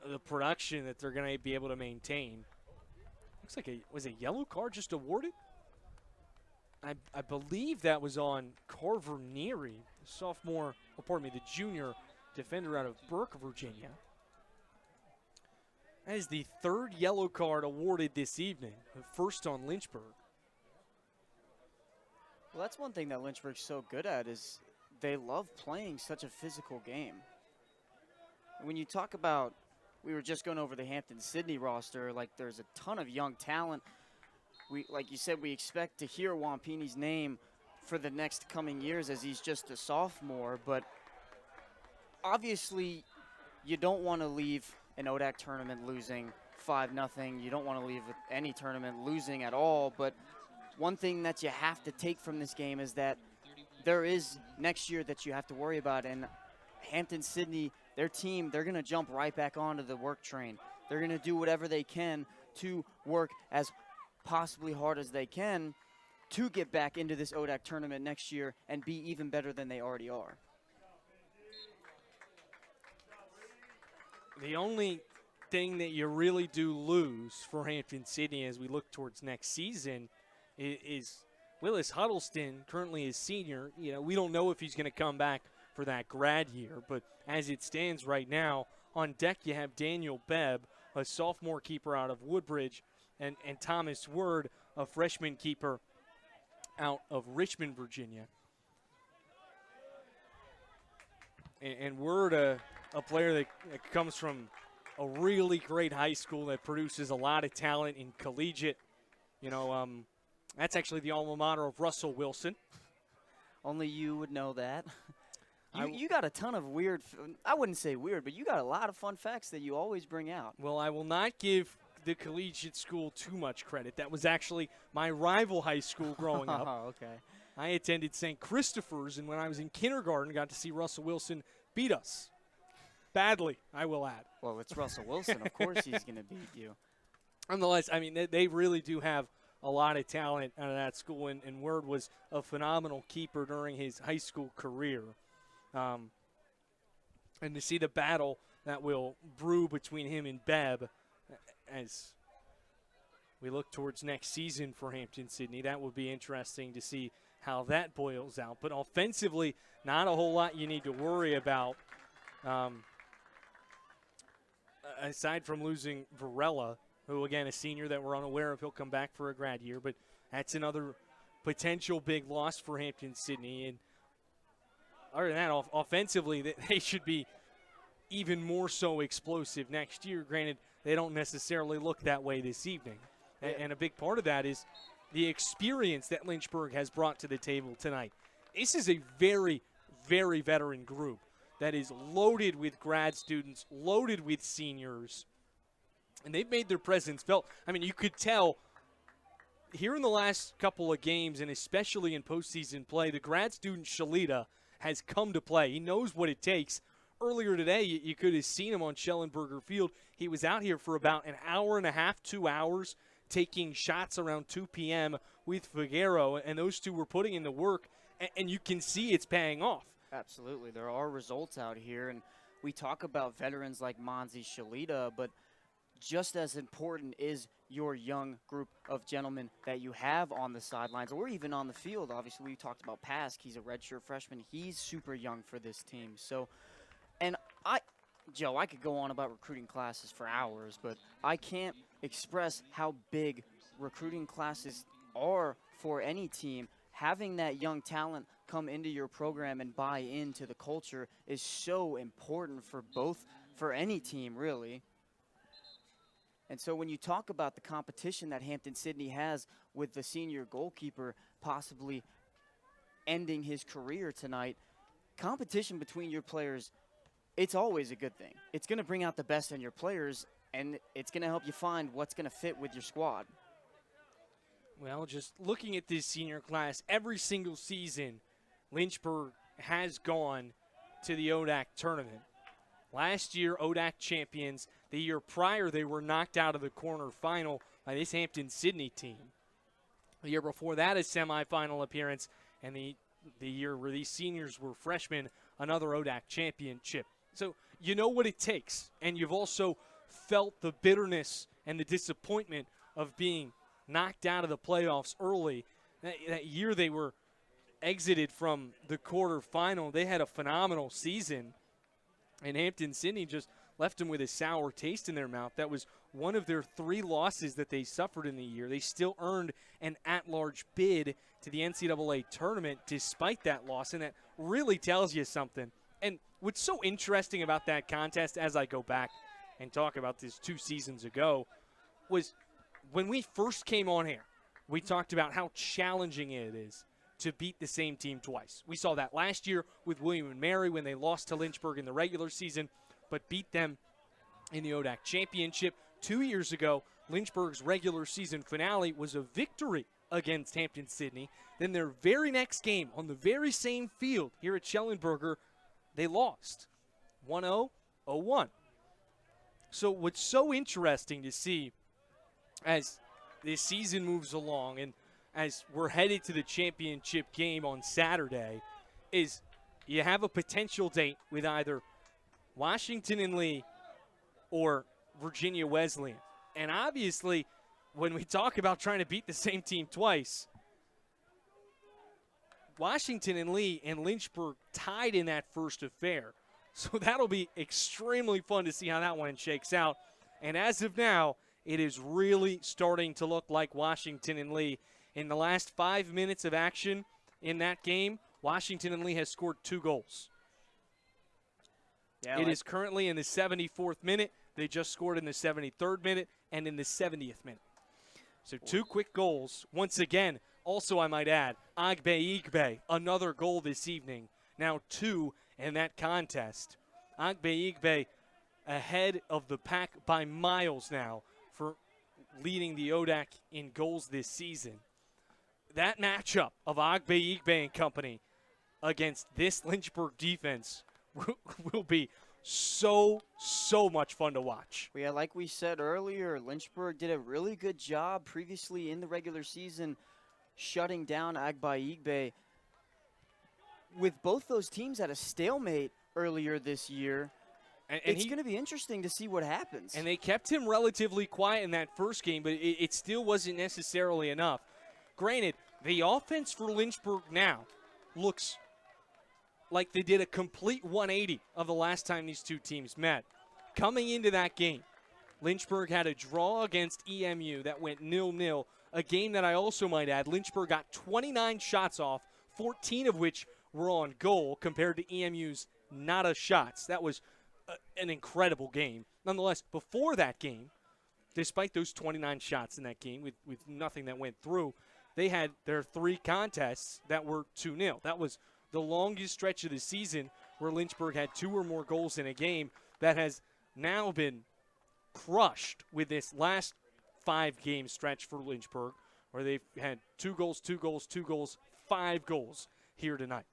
the production that they're going to be able to maintain. Looks like was a yellow card just awarded? I believe that was on Carver Neary. sophomore, or pardon me, the junior defender out of Burke, Virginia. That is the third yellow card awarded this evening, the first on Lynchburg. Well, that's one thing that Lynchburg's so good at is they love playing such a physical game. When you talk about, we were just going over the Hampden-Sydney roster, like there's a ton of young talent. Like you said, we expect to hear Wampini's name for the next coming years as he's just a sophomore, but obviously you don't want to leave an ODAC tournament losing 5-0. You don't want to leave any tournament losing at all, but one thing that you have to take from this game is that there is next year that you have to worry about, and Hampden-Sydney, their team, they're going to jump right back onto the work train. They're going to do whatever they can to work as possibly hard as they can to get back into this ODAC tournament next year and be even better than they already are. The only thing that you really do lose for Hampden-Sydney as we look towards next season is Willis Huddleston, currently a senior. You know, we don't know if he's going to come back for that grad year, but as it stands right now, on deck you have Daniel Bebb, a sophomore keeper out of Woodbridge, and Thomas Word, a freshman keeper out of Richmond, Virginia. And Word, a player that comes from a really great high school that produces a lot of talent in collegiate. You know, that's actually the alma mater of Russell Wilson. Only you would know that. You got a ton of weird, I wouldn't say weird, but you got a lot of fun facts that you always bring out. Well, I will not give the collegiate school too much credit. That was actually my rival high school growing up. Oh, okay. I attended St. Christopher's, and when I was in kindergarten, got to see Russell Wilson beat us. Badly, I will add. Well, it's Russell Wilson. Of course he's going to beat you. Nonetheless, I mean, they really do have a lot of talent out of that school, and Word was a phenomenal keeper during his high school career. And to see the battle that will brew between him and Bebb as we look towards next season for Hampden-Sydney, that would be interesting to see how that boils out. But offensively, not a whole lot you need to worry about. Aside from losing Varela, who, again, a senior that we're unaware of, he'll come back for a grad year, but that's another potential big loss for Hampden-Sydney. And other than that, offensively, they should be even more so explosive next year. Granted, they don't necessarily look that way this evening. And a big part of that is the experience that Lynchburg has brought to the table tonight. This is a very, very veteran group that is loaded with grad students, loaded with seniors, and they've made their presence felt. I mean, you could tell here in the last couple of games, and especially in postseason play, the grad student Shalita has come to play. He knows what it takes. Earlier today, you could have seen him on Schellenberger Field. He was out here for about an hour and a half, 2 hours, taking shots around 2 p.m. with Figueroa, and those two were putting in the work, and you can see it's paying off. Absolutely. There are results out here, and we talk about veterans like Monzi Shalita, but just as important is your young group of gentlemen that you have on the sidelines or even on the field. Obviously, we talked about Pask. He's a redshirt freshman. He's super young for this team. So, and Joe, I could go on about recruiting classes for hours, but I can't express how big recruiting classes are for any team. Having that young talent come into your program and buy into the culture is so important for any team, really. And so when you talk about the competition that Hampden-Sydney has with the senior goalkeeper possibly ending his career tonight, competition between your players, it's always a good thing. It's going to bring out the best in your players, and it's going to help you find what's going to fit with your squad. Well, just looking at this senior class, every single season, Lynchburg has gone to the ODAC tournament. Last year, ODAC champions. The year prior, they were knocked out of the quarterfinal by this Hampden-Sydney team. The year before that, a semifinal appearance, and the year where these seniors were freshmen, another ODAC championship. So you know what it takes, and you've also felt the bitterness and the disappointment of being knocked out of the playoffs early. That year they were exited from the quarterfinal, they had a phenomenal season, and Hampden-Sydney just left them with a sour taste in their mouth. That was one of their 3 losses that they suffered in the year. They still earned an at-large bid to the NCAA tournament despite that loss, and that really tells you something. And what's so interesting about that contest, as I go back and talk about this 2 seasons ago, was when we first came on here, we talked about how challenging it is to beat the same team twice. We saw that last year with William & Mary when they lost to Lynchburg in the regular season, but beat them in the ODAC championship. 2 years ago, Lynchburg's regular season finale was a victory against Hampden-Sydney. Then their very next game on the very same field here at Schellenberger, they lost 1-0, 0-1. So what's so interesting to see as this season moves along and as we're headed to the championship game on Saturday is you have a potential date with either Washington and Lee or Virginia Wesleyan. And obviously, when we talk about trying to beat the same team twice, Washington and Lee and Lynchburg tied in that first affair. So that'll be extremely fun to see how that one shakes out. And as of now, it is really starting to look like Washington and Lee. In the last 5 minutes of action in that game, Washington and Lee has scored 2 goals. Yeah, it is currently in the 74th minute. They just scored in the 73rd minute and in the 70th minute. So 2 quick goals. Once again, also I might add, Igbe, another goal this evening. Now 2 in that contest. Igbe ahead of the pack by miles now for leading the ODAC in goals this season. That matchup of Igbe and company against this Lynchburg defense will be so much fun to watch. Well, yeah, like we said earlier, Lynchburg did a really good job previously in the regular season shutting down Igbe. With both those teams at a stalemate earlier this year, it's going to be interesting to see what happens. And they kept him relatively quiet in that first game, but it still wasn't necessarily enough. Granted, the offense for Lynchburg now looks like they did a complete 180 of the last time these 2 teams met. Coming into that game, Lynchburg had a draw against EMU that went 0-0, a game that I also might add, Lynchburg got 29 shots off, 14 of which were on goal compared to EMU's not a shots. That was an incredible game. Nonetheless, before that game, despite those 29 shots in that game with nothing that went through, they had their 3 contests that were 2-0. That was the longest stretch of the season where Lynchburg had 2 or more goals in a game. That has now been crushed with this last 5-game stretch for Lynchburg, where they've had 2 goals, 2 goals, 2 goals, 5 goals here tonight.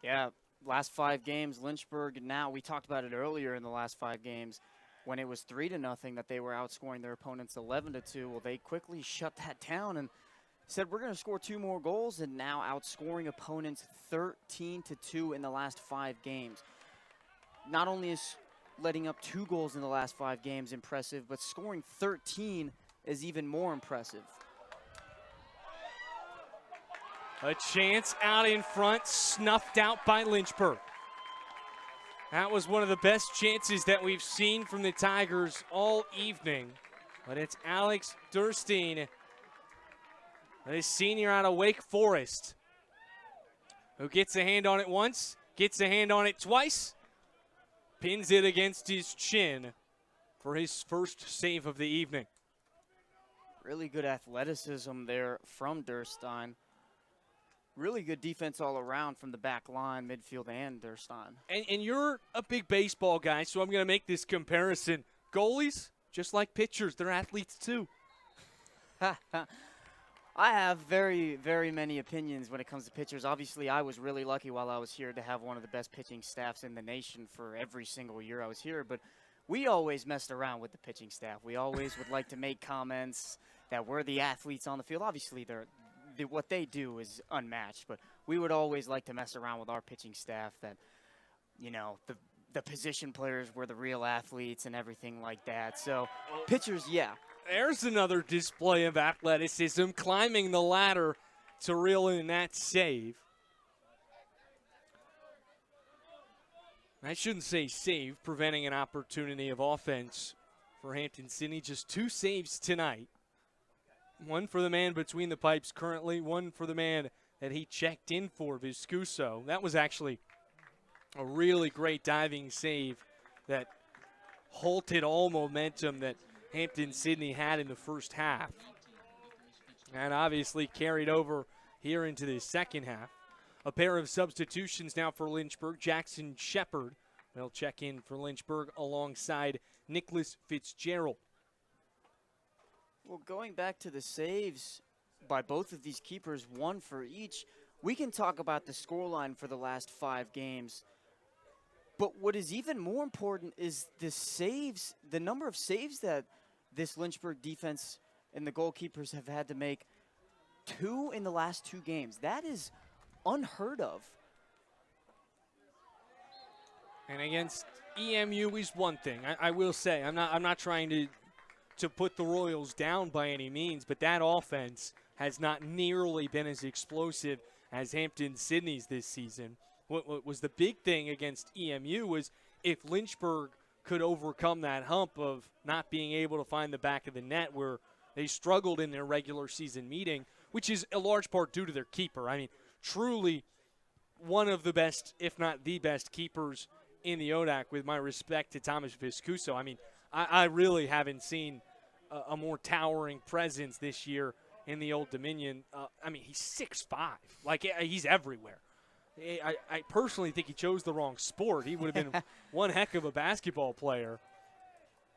Yeah, last 5 games, Lynchburg now, we talked about it earlier in the last 5 games, when it was 3-0 that they were outscoring their opponents 11-2. Well, they quickly shut that down and said, we're going to score 2 more goals, and now outscoring opponents 13-2 in the last 5 games. Not only is letting up 2 goals in the last 5 games impressive, but scoring 13 is even more impressive. A chance out in front, snuffed out by Lynchburg. That was one of the best chances that we've seen from the Tigers all evening. But it's Alex Durstein, a senior out of Wake Forest, who gets a hand on it once, gets a hand on it twice, pins it against his chin for his first save of the evening. Really good athleticism there from Durstein. Really good defense all around from the back line, midfield, and Durstein. And you're a big baseball guy, so I'm going to make this comparison. Goalies, just like pitchers, they're athletes too. I have very, very many opinions when it comes to pitchers. Obviously, I was really lucky while I was here to have one of the best pitching staffs in the nation for every single year I was here. But we always messed around with the pitching staff. We always would like to make comments that we're the athletes on the field. Obviously, what they do is unmatched, but we would always like to mess around with our pitching staff that, you know, the position players were the real athletes and everything like that. So pitchers, yeah. There's another display of athleticism, climbing the ladder to reel in that save. I shouldn't say save, preventing an opportunity of offense for Hampden-Sydney. Just 2 saves tonight. One for the man between the pipes currently, one for the man that he checked in for, Viscuso. That was actually a really great diving save that halted all momentum that Hampden-Sydney had in the first half. And obviously carried over here into the second half. A pair of substitutions now for Lynchburg. Jackson Shepard will check in for Lynchburg alongside Nicholas Fitzgerald. Well, going back to the saves by both of these keepers, 1 for each, we can talk about the scoreline for the last 5 games. But what is even more important is the saves, the number of saves that this Lynchburg defense and the goalkeepers have had to make. 2 in the last 2 games. That is unheard of. And against EMU is one thing. I will say, I'm not trying to put the Royals down by any means, but that offense has not nearly been as explosive as Hampden-Sydney's this season. What was the big thing against EMU was if Lynchburg could overcome that hump of not being able to find the back of the net where they struggled in their regular season meeting, which is a large part due to their keeper. I mean, truly one of the best, if not the best, keepers in the ODAC, with my respect to Thomas Viscuso. I mean, I really haven't seen a more towering presence this year in the Old Dominion. I mean, he's 6'5". Like, he's everywhere. I personally think he chose the wrong sport. He would have been one heck of a basketball player.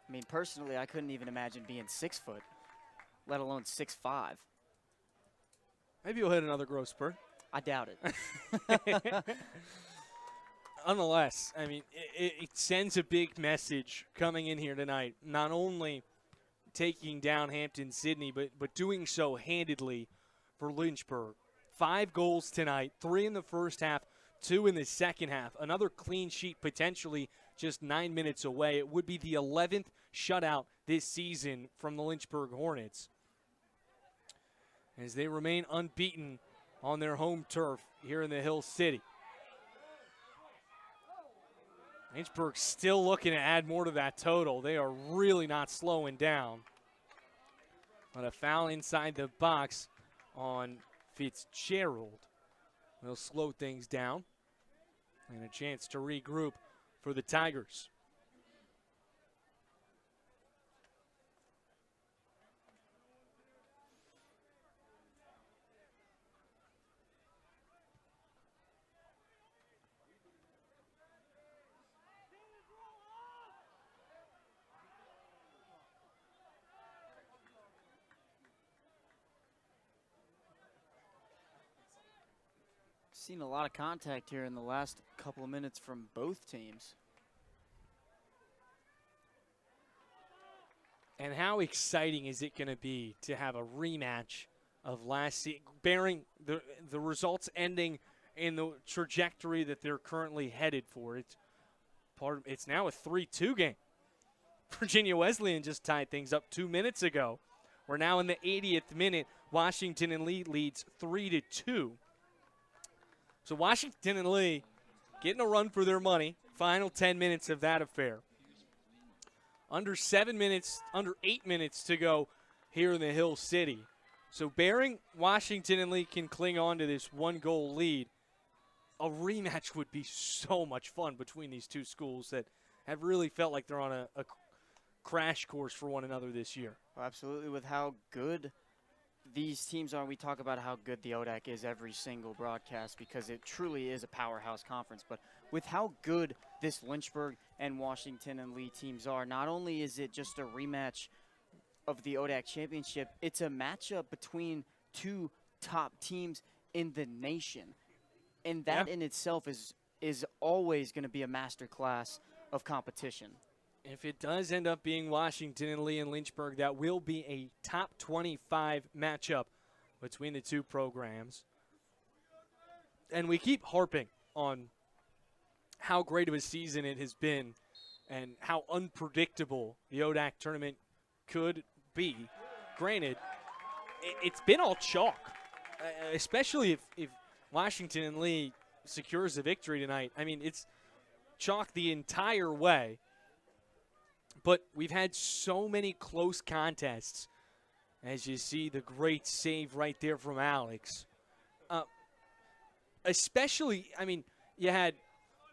I mean, personally, I couldn't even imagine being 6 foot, let alone 6'5". Maybe he'll hit another growth spurt. I doubt it. Nonetheless, I mean, it sends a big message coming in here tonight, not only taking down Hampden-Sydney, but doing so handedly for Lynchburg. 5 goals tonight, 3 in the first half, 2 in the second half. Another clean sheet potentially just 9 minutes away. It would be the 11th shutout this season from the Lynchburg Hornets, as they remain unbeaten on their home turf here in the Hill City. Lynchburg still looking to add more to that total. They are really not slowing down. But a foul inside the box on Fitzgerald will slow things down, and a chance to regroup for the Tigers. Seen a lot of contact here in the last couple of minutes from both teams. And how exciting is it going to be to have a rematch of last season, bearing the results ending in the trajectory that they're currently headed for? It's now a 3-2 game. Virginia Wesleyan just tied things up 2 minutes ago. We're now in the 80th minute. Washington and Lee leads 3-2. So Washington and Lee getting a run for their money. Final 10 minutes of that affair. Under 8 minutes to go here in the Hill City. So bearing Washington and Lee can cling on to this 1-goal lead, a rematch would be so much fun between these two schools that have really felt like they're on a crash course for one another this year. Well, absolutely, with how good these teams are. We talk about how good the ODAC is every single broadcast because it truly is a powerhouse conference. But with how good this Lynchburg and Washington and Lee teams are, not only is it just a rematch of the ODAC championship, it's a matchup between 2 top teams in the nation. And that in itself is always going to be a masterclass of competition. If it does end up being Washington and Lee and Lynchburg, that will be a top 25 matchup between the two programs. And we keep harping on how great of a season it has been and how unpredictable the ODAC tournament could be. Granted, it's been all chalk, especially if Washington and Lee secures a victory tonight. I mean, chalk the entire way. But we've had so many close contests. As you see the great save right there from Alex. Especially, I mean, you had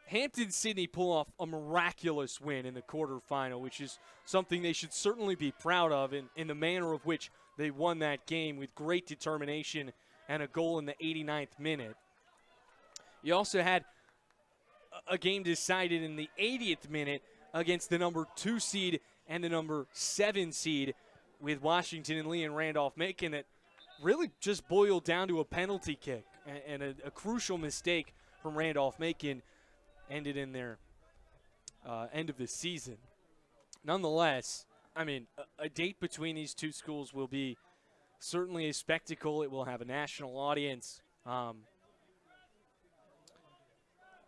Hampden-Sydney pull off a miraculous win in the quarterfinal, which is something they should certainly be proud of in the manner of which they won that game with great determination and a goal in the 89th minute. You also had a game decided in the 80th minute against the number 2 seed and the number 7 seed with Washington and Lee and Randolph-Macon that really just boiled down to a penalty kick, and a crucial mistake from Randolph-Macon ended in their end of the season. Nonetheless, I mean, a date between these two schools will be certainly a spectacle. It will have a national audience.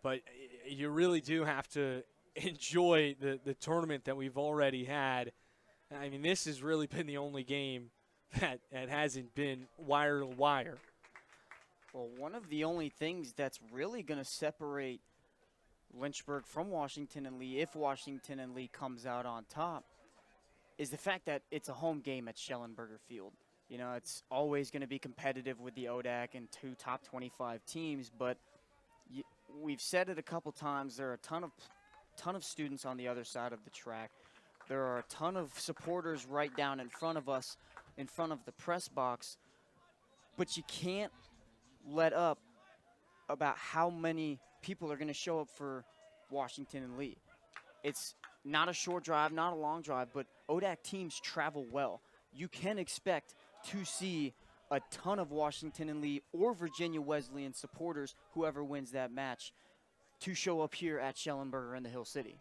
But you really do have to enjoy the tournament that we've already had. I mean, this has really been the only game that hasn't been wire to wire. Well, one of the only things that's really going to separate Lynchburg from Washington and Lee, if Washington and Lee comes out on top, is the fact that it's a home game at Schellenberger Field. You know, it's always going to be competitive with the ODAC and 2 top 25 teams, but we've said it a couple times, there are a ton of students on the other side of the track. There are a ton of supporters right down in front of us, in front of the press box, but you can't let up about how many people are going to show up for Washington and Lee. It's not a short drive, not a long drive, but ODAC teams travel well. You can expect to see a ton of Washington and Lee or Virginia Wesleyan supporters, whoever wins that match, to show up here at Schellenberger in the Hill City.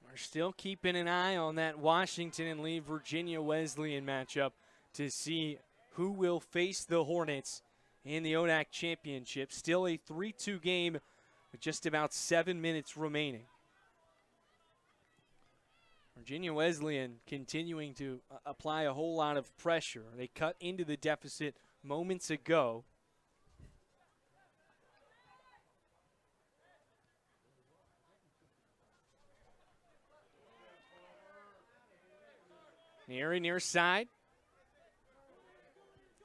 We're still keeping an eye on that Washington and Lee Virginia Wesleyan matchup to see who will face the Hornets in the ODAC Championship. Still a 3-2 game with just about 7 minutes remaining. Virginia Wesleyan continuing to apply a whole lot of pressure. They cut into the deficit moments ago. Near side.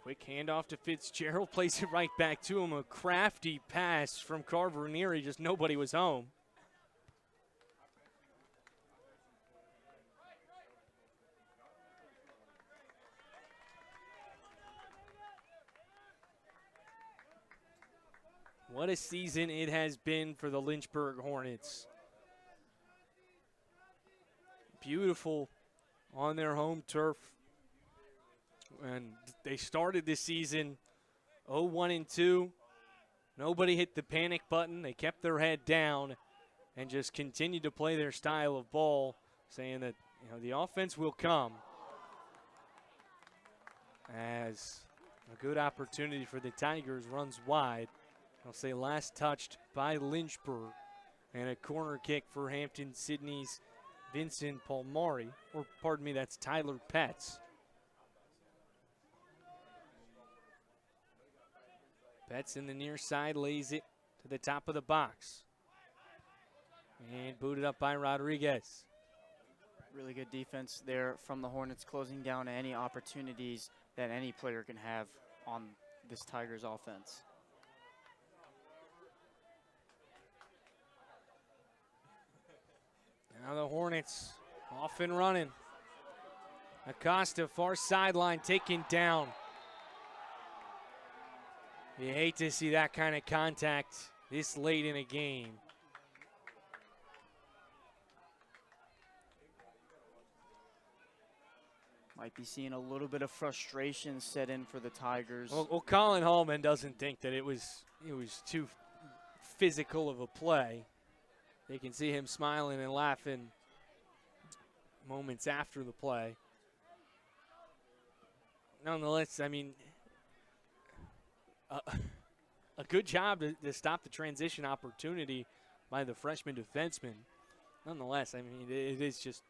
Quick handoff to Fitzgerald, plays it right back to him. A crafty pass from Carver Neary, just nobody was home. What a season it has been for the Lynchburg Hornets. Beautiful on their home turf. And they started this season 0-1-2. Nobody hit the panic button. They kept their head down and just continued to play their style of ball, saying that, you know, the offense will come. As a good opportunity for the Tigers runs wide. I'll say last touched by Lynchburg. And a corner kick for Hampden-Sydney's Vincent Palmari. Or, pardon me, that's Tyler Petz. Petz in the near side, lays it to the top of the box. And booted up by Rodriguez. Really good defense there from the Hornets, closing down any opportunities that any player can have on this Tigers offense. Now the Hornets off and running. Acosta, far sideline, taken down. You hate to see that kind of contact this late in a game. Might be seeing a little bit of frustration set in for the Tigers. Well, Colin Hallman doesn't think that it was too physical of a play. They can see him smiling and laughing moments after the play. Nonetheless, I mean, a good job to stop the transition opportunity by the freshman defenseman. Nonetheless, I mean, it is just,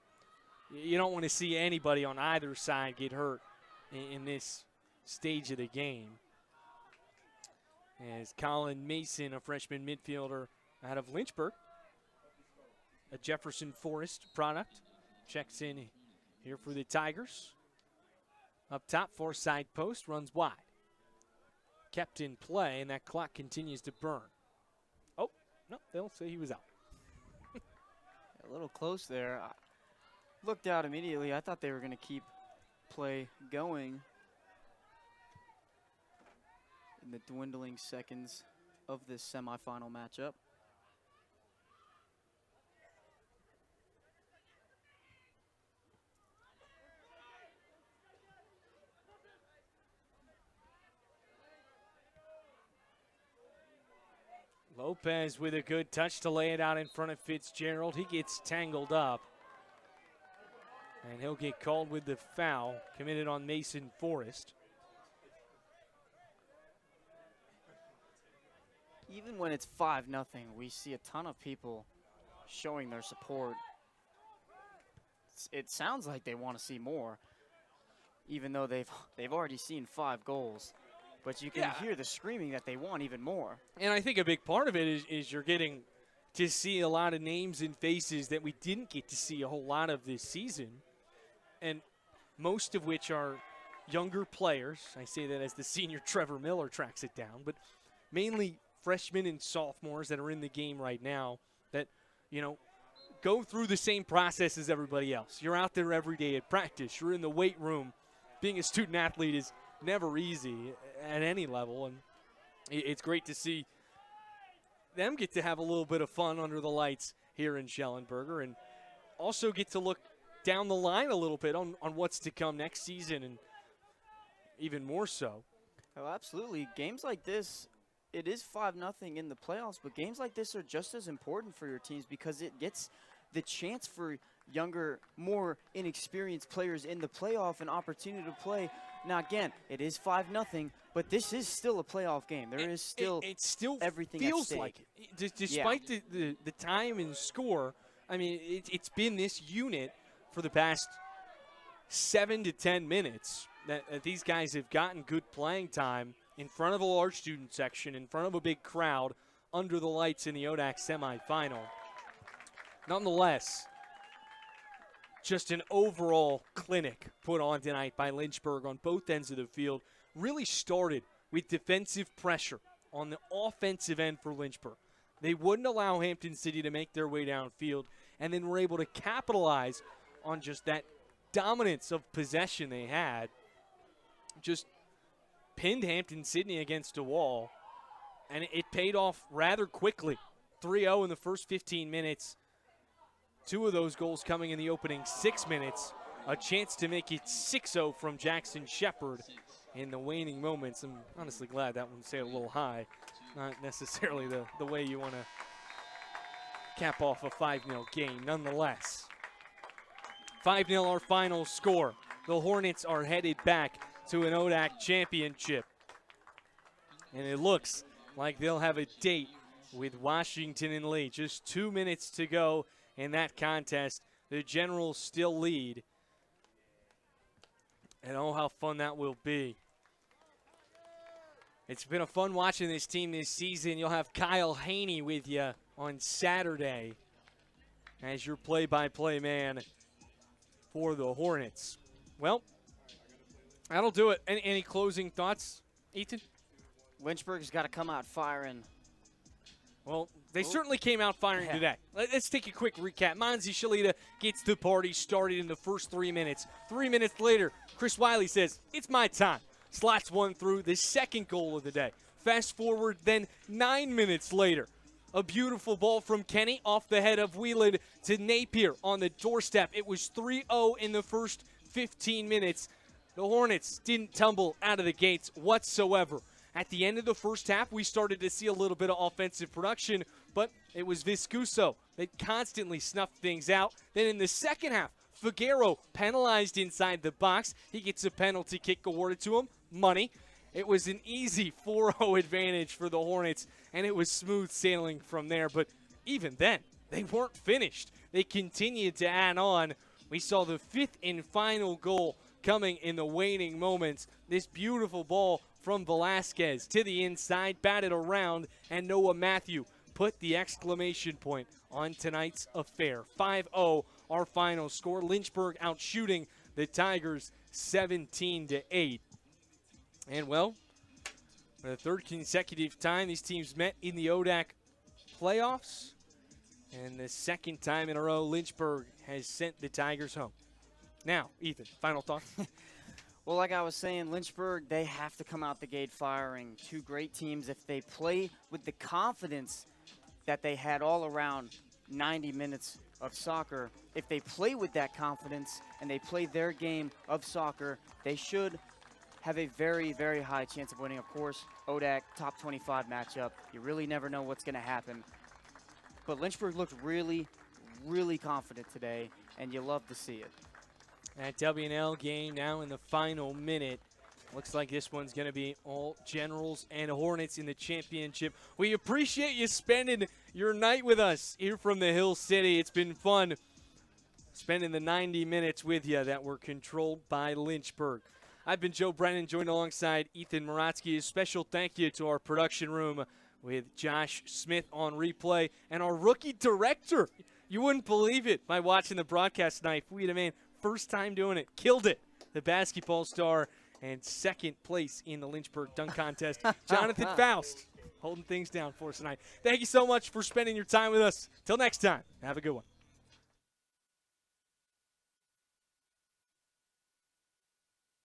you don't want to see anybody on either side get hurt in this stage of the game. As Colin Mason, a freshman midfielder out of Lynchburg, a Jefferson Forest product, checks in here for the Tigers. Up top, far side post, runs wide. Kept in play, and that clock continues to burn. Oh, no, they'll say he was out. A little close there. I looked out immediately. I thought they were going to keep play going in the dwindling seconds of this semifinal matchup. Lopez with a good touch to lay it out in front of Fitzgerald. He gets tangled up. And he'll get called with the foul committed on Mason Forrest. Even when it's 5-0, we see a ton of people showing their support. It sounds like they want to see more, even though they've already seen 5 goals. But you can hear the screaming that they want even more. And I think a big part of it is you're getting to see a lot of names and faces that we didn't get to see a whole lot of this season, and most of which are younger players. I say that as the senior Trevor Miller tracks it down, but mainly freshmen and sophomores that are in the game right now that, you know, go through the same process as everybody else. You're out there every day at practice. You're in the weight room. Being a student athlete is never easy at any level, and it's great to see them get to have a little bit of fun under the lights here in Schellenberger, and also get to look down the line a little bit on what's to come next season, and even more so. Oh, absolutely. Games like this, it is 5-0 in the playoffs, but games like this are just as important for your teams because it gets the chance for younger, more inexperienced players in the playoff an opportunity to play. Now, again, it is 5-0, but this is still a playoff game. There is still everything feels at stake. like it. Despite the time and score, I mean, it's been this unit for the past 7 to 10 minutes that these guys have gotten good playing time in front of a large student section, in front of a big crowd, under the lights in the ODAC semifinal. Nonetheless, just an overall clinic put on tonight by Lynchburg on both ends of the field. Really started with defensive pressure on the offensive end for Lynchburg. They wouldn't allow Hampden-Sydney to make their way downfield, and then were able to capitalize on just that dominance of possession they had. Just pinned Hampden-Sydney against a wall, and it paid off rather quickly. 3-0 in the first 15 minutes. 2 of those goals coming in the opening 6 minutes. A chance to make it 6-0 from Jackson Shepard in the waning moments. I'm honestly glad that one stayed a little high. Not necessarily the way you want to cap off a 5-0 game. Nonetheless, 5-0 our final score. The Hornets are headed back to an ODAC championship. And it looks like they'll have a date with Washington and Lee. Just 2 minutes to go in that contest. The Generals still lead. And oh, how fun that will be. It's been a fun watching this team this season. You'll have Kyle Haney with you on Saturday as your play-by-play man for the Hornets. Well, that'll do it. Any closing thoughts, Ethan? Lynchburg's got to come out firing. Well, they certainly came out firing today. Let's take a quick recap. Monzi Shalita gets the party started in the first 3 minutes. 3 minutes later, Chris Wiley says, it's my time. Slots one through the second goal of the day. Fast forward, then 9 minutes later, a beautiful ball from Kenny off the head of Wheelan to Napier on the doorstep. It was 3-0 in the first 15 minutes. The Hornets didn't tumble out of the gates whatsoever. At the end of the first half, we started to see a little bit of offensive production, but it was Viscuso that constantly snuffed things out. Then in the second half, Figueroa penalized inside the box. He gets a penalty kick awarded to him. Money. It was an easy 4-0 advantage for the Hornets, and it was smooth sailing from there. But even then, they weren't finished. They continued to add on. We saw the 5th and final goal coming in the waning moments. This beautiful ball from Velasquez to the inside, batted around, and Noah Matthew put the exclamation point on tonight's affair. 5-0, our final score. Lynchburg out shooting the Tigers 17-8. And, well, for the third consecutive time these teams met in the ODAC playoffs, and the second time in a row Lynchburg has sent the Tigers home. Now, Ethan, final thoughts? Well, like I was saying, Lynchburg, they have to come out the gate firing. Two great teams. If they play with the confidence that they had all around 90 minutes of soccer, if they play with that confidence and they play their game of soccer, they should have a very, very high chance of winning. Of course, ODAC, top 25 matchup. You really never know what's going to happen. But Lynchburg looked really, really confident today, and you love to see it. That W&L game now in the final minute. Looks like this one's going to be all Generals and Hornets in the championship. We appreciate you spending your night with us here from the Hill City. It's been fun spending the 90 minutes with you that were controlled by Lynchburg. I've been Joe Brennan, joined alongside Ethan Moratsky. A special thank you to our production room with Josh Smith on replay and our rookie director. You wouldn't believe it by watching the broadcast tonight. We had a man, first time doing it, killed it. The basketball star and second place in the Lynchburg dunk contest, Jonathan Faust, holding things down for us tonight. Thank you so much for spending your time with us. Till next time, have a good one.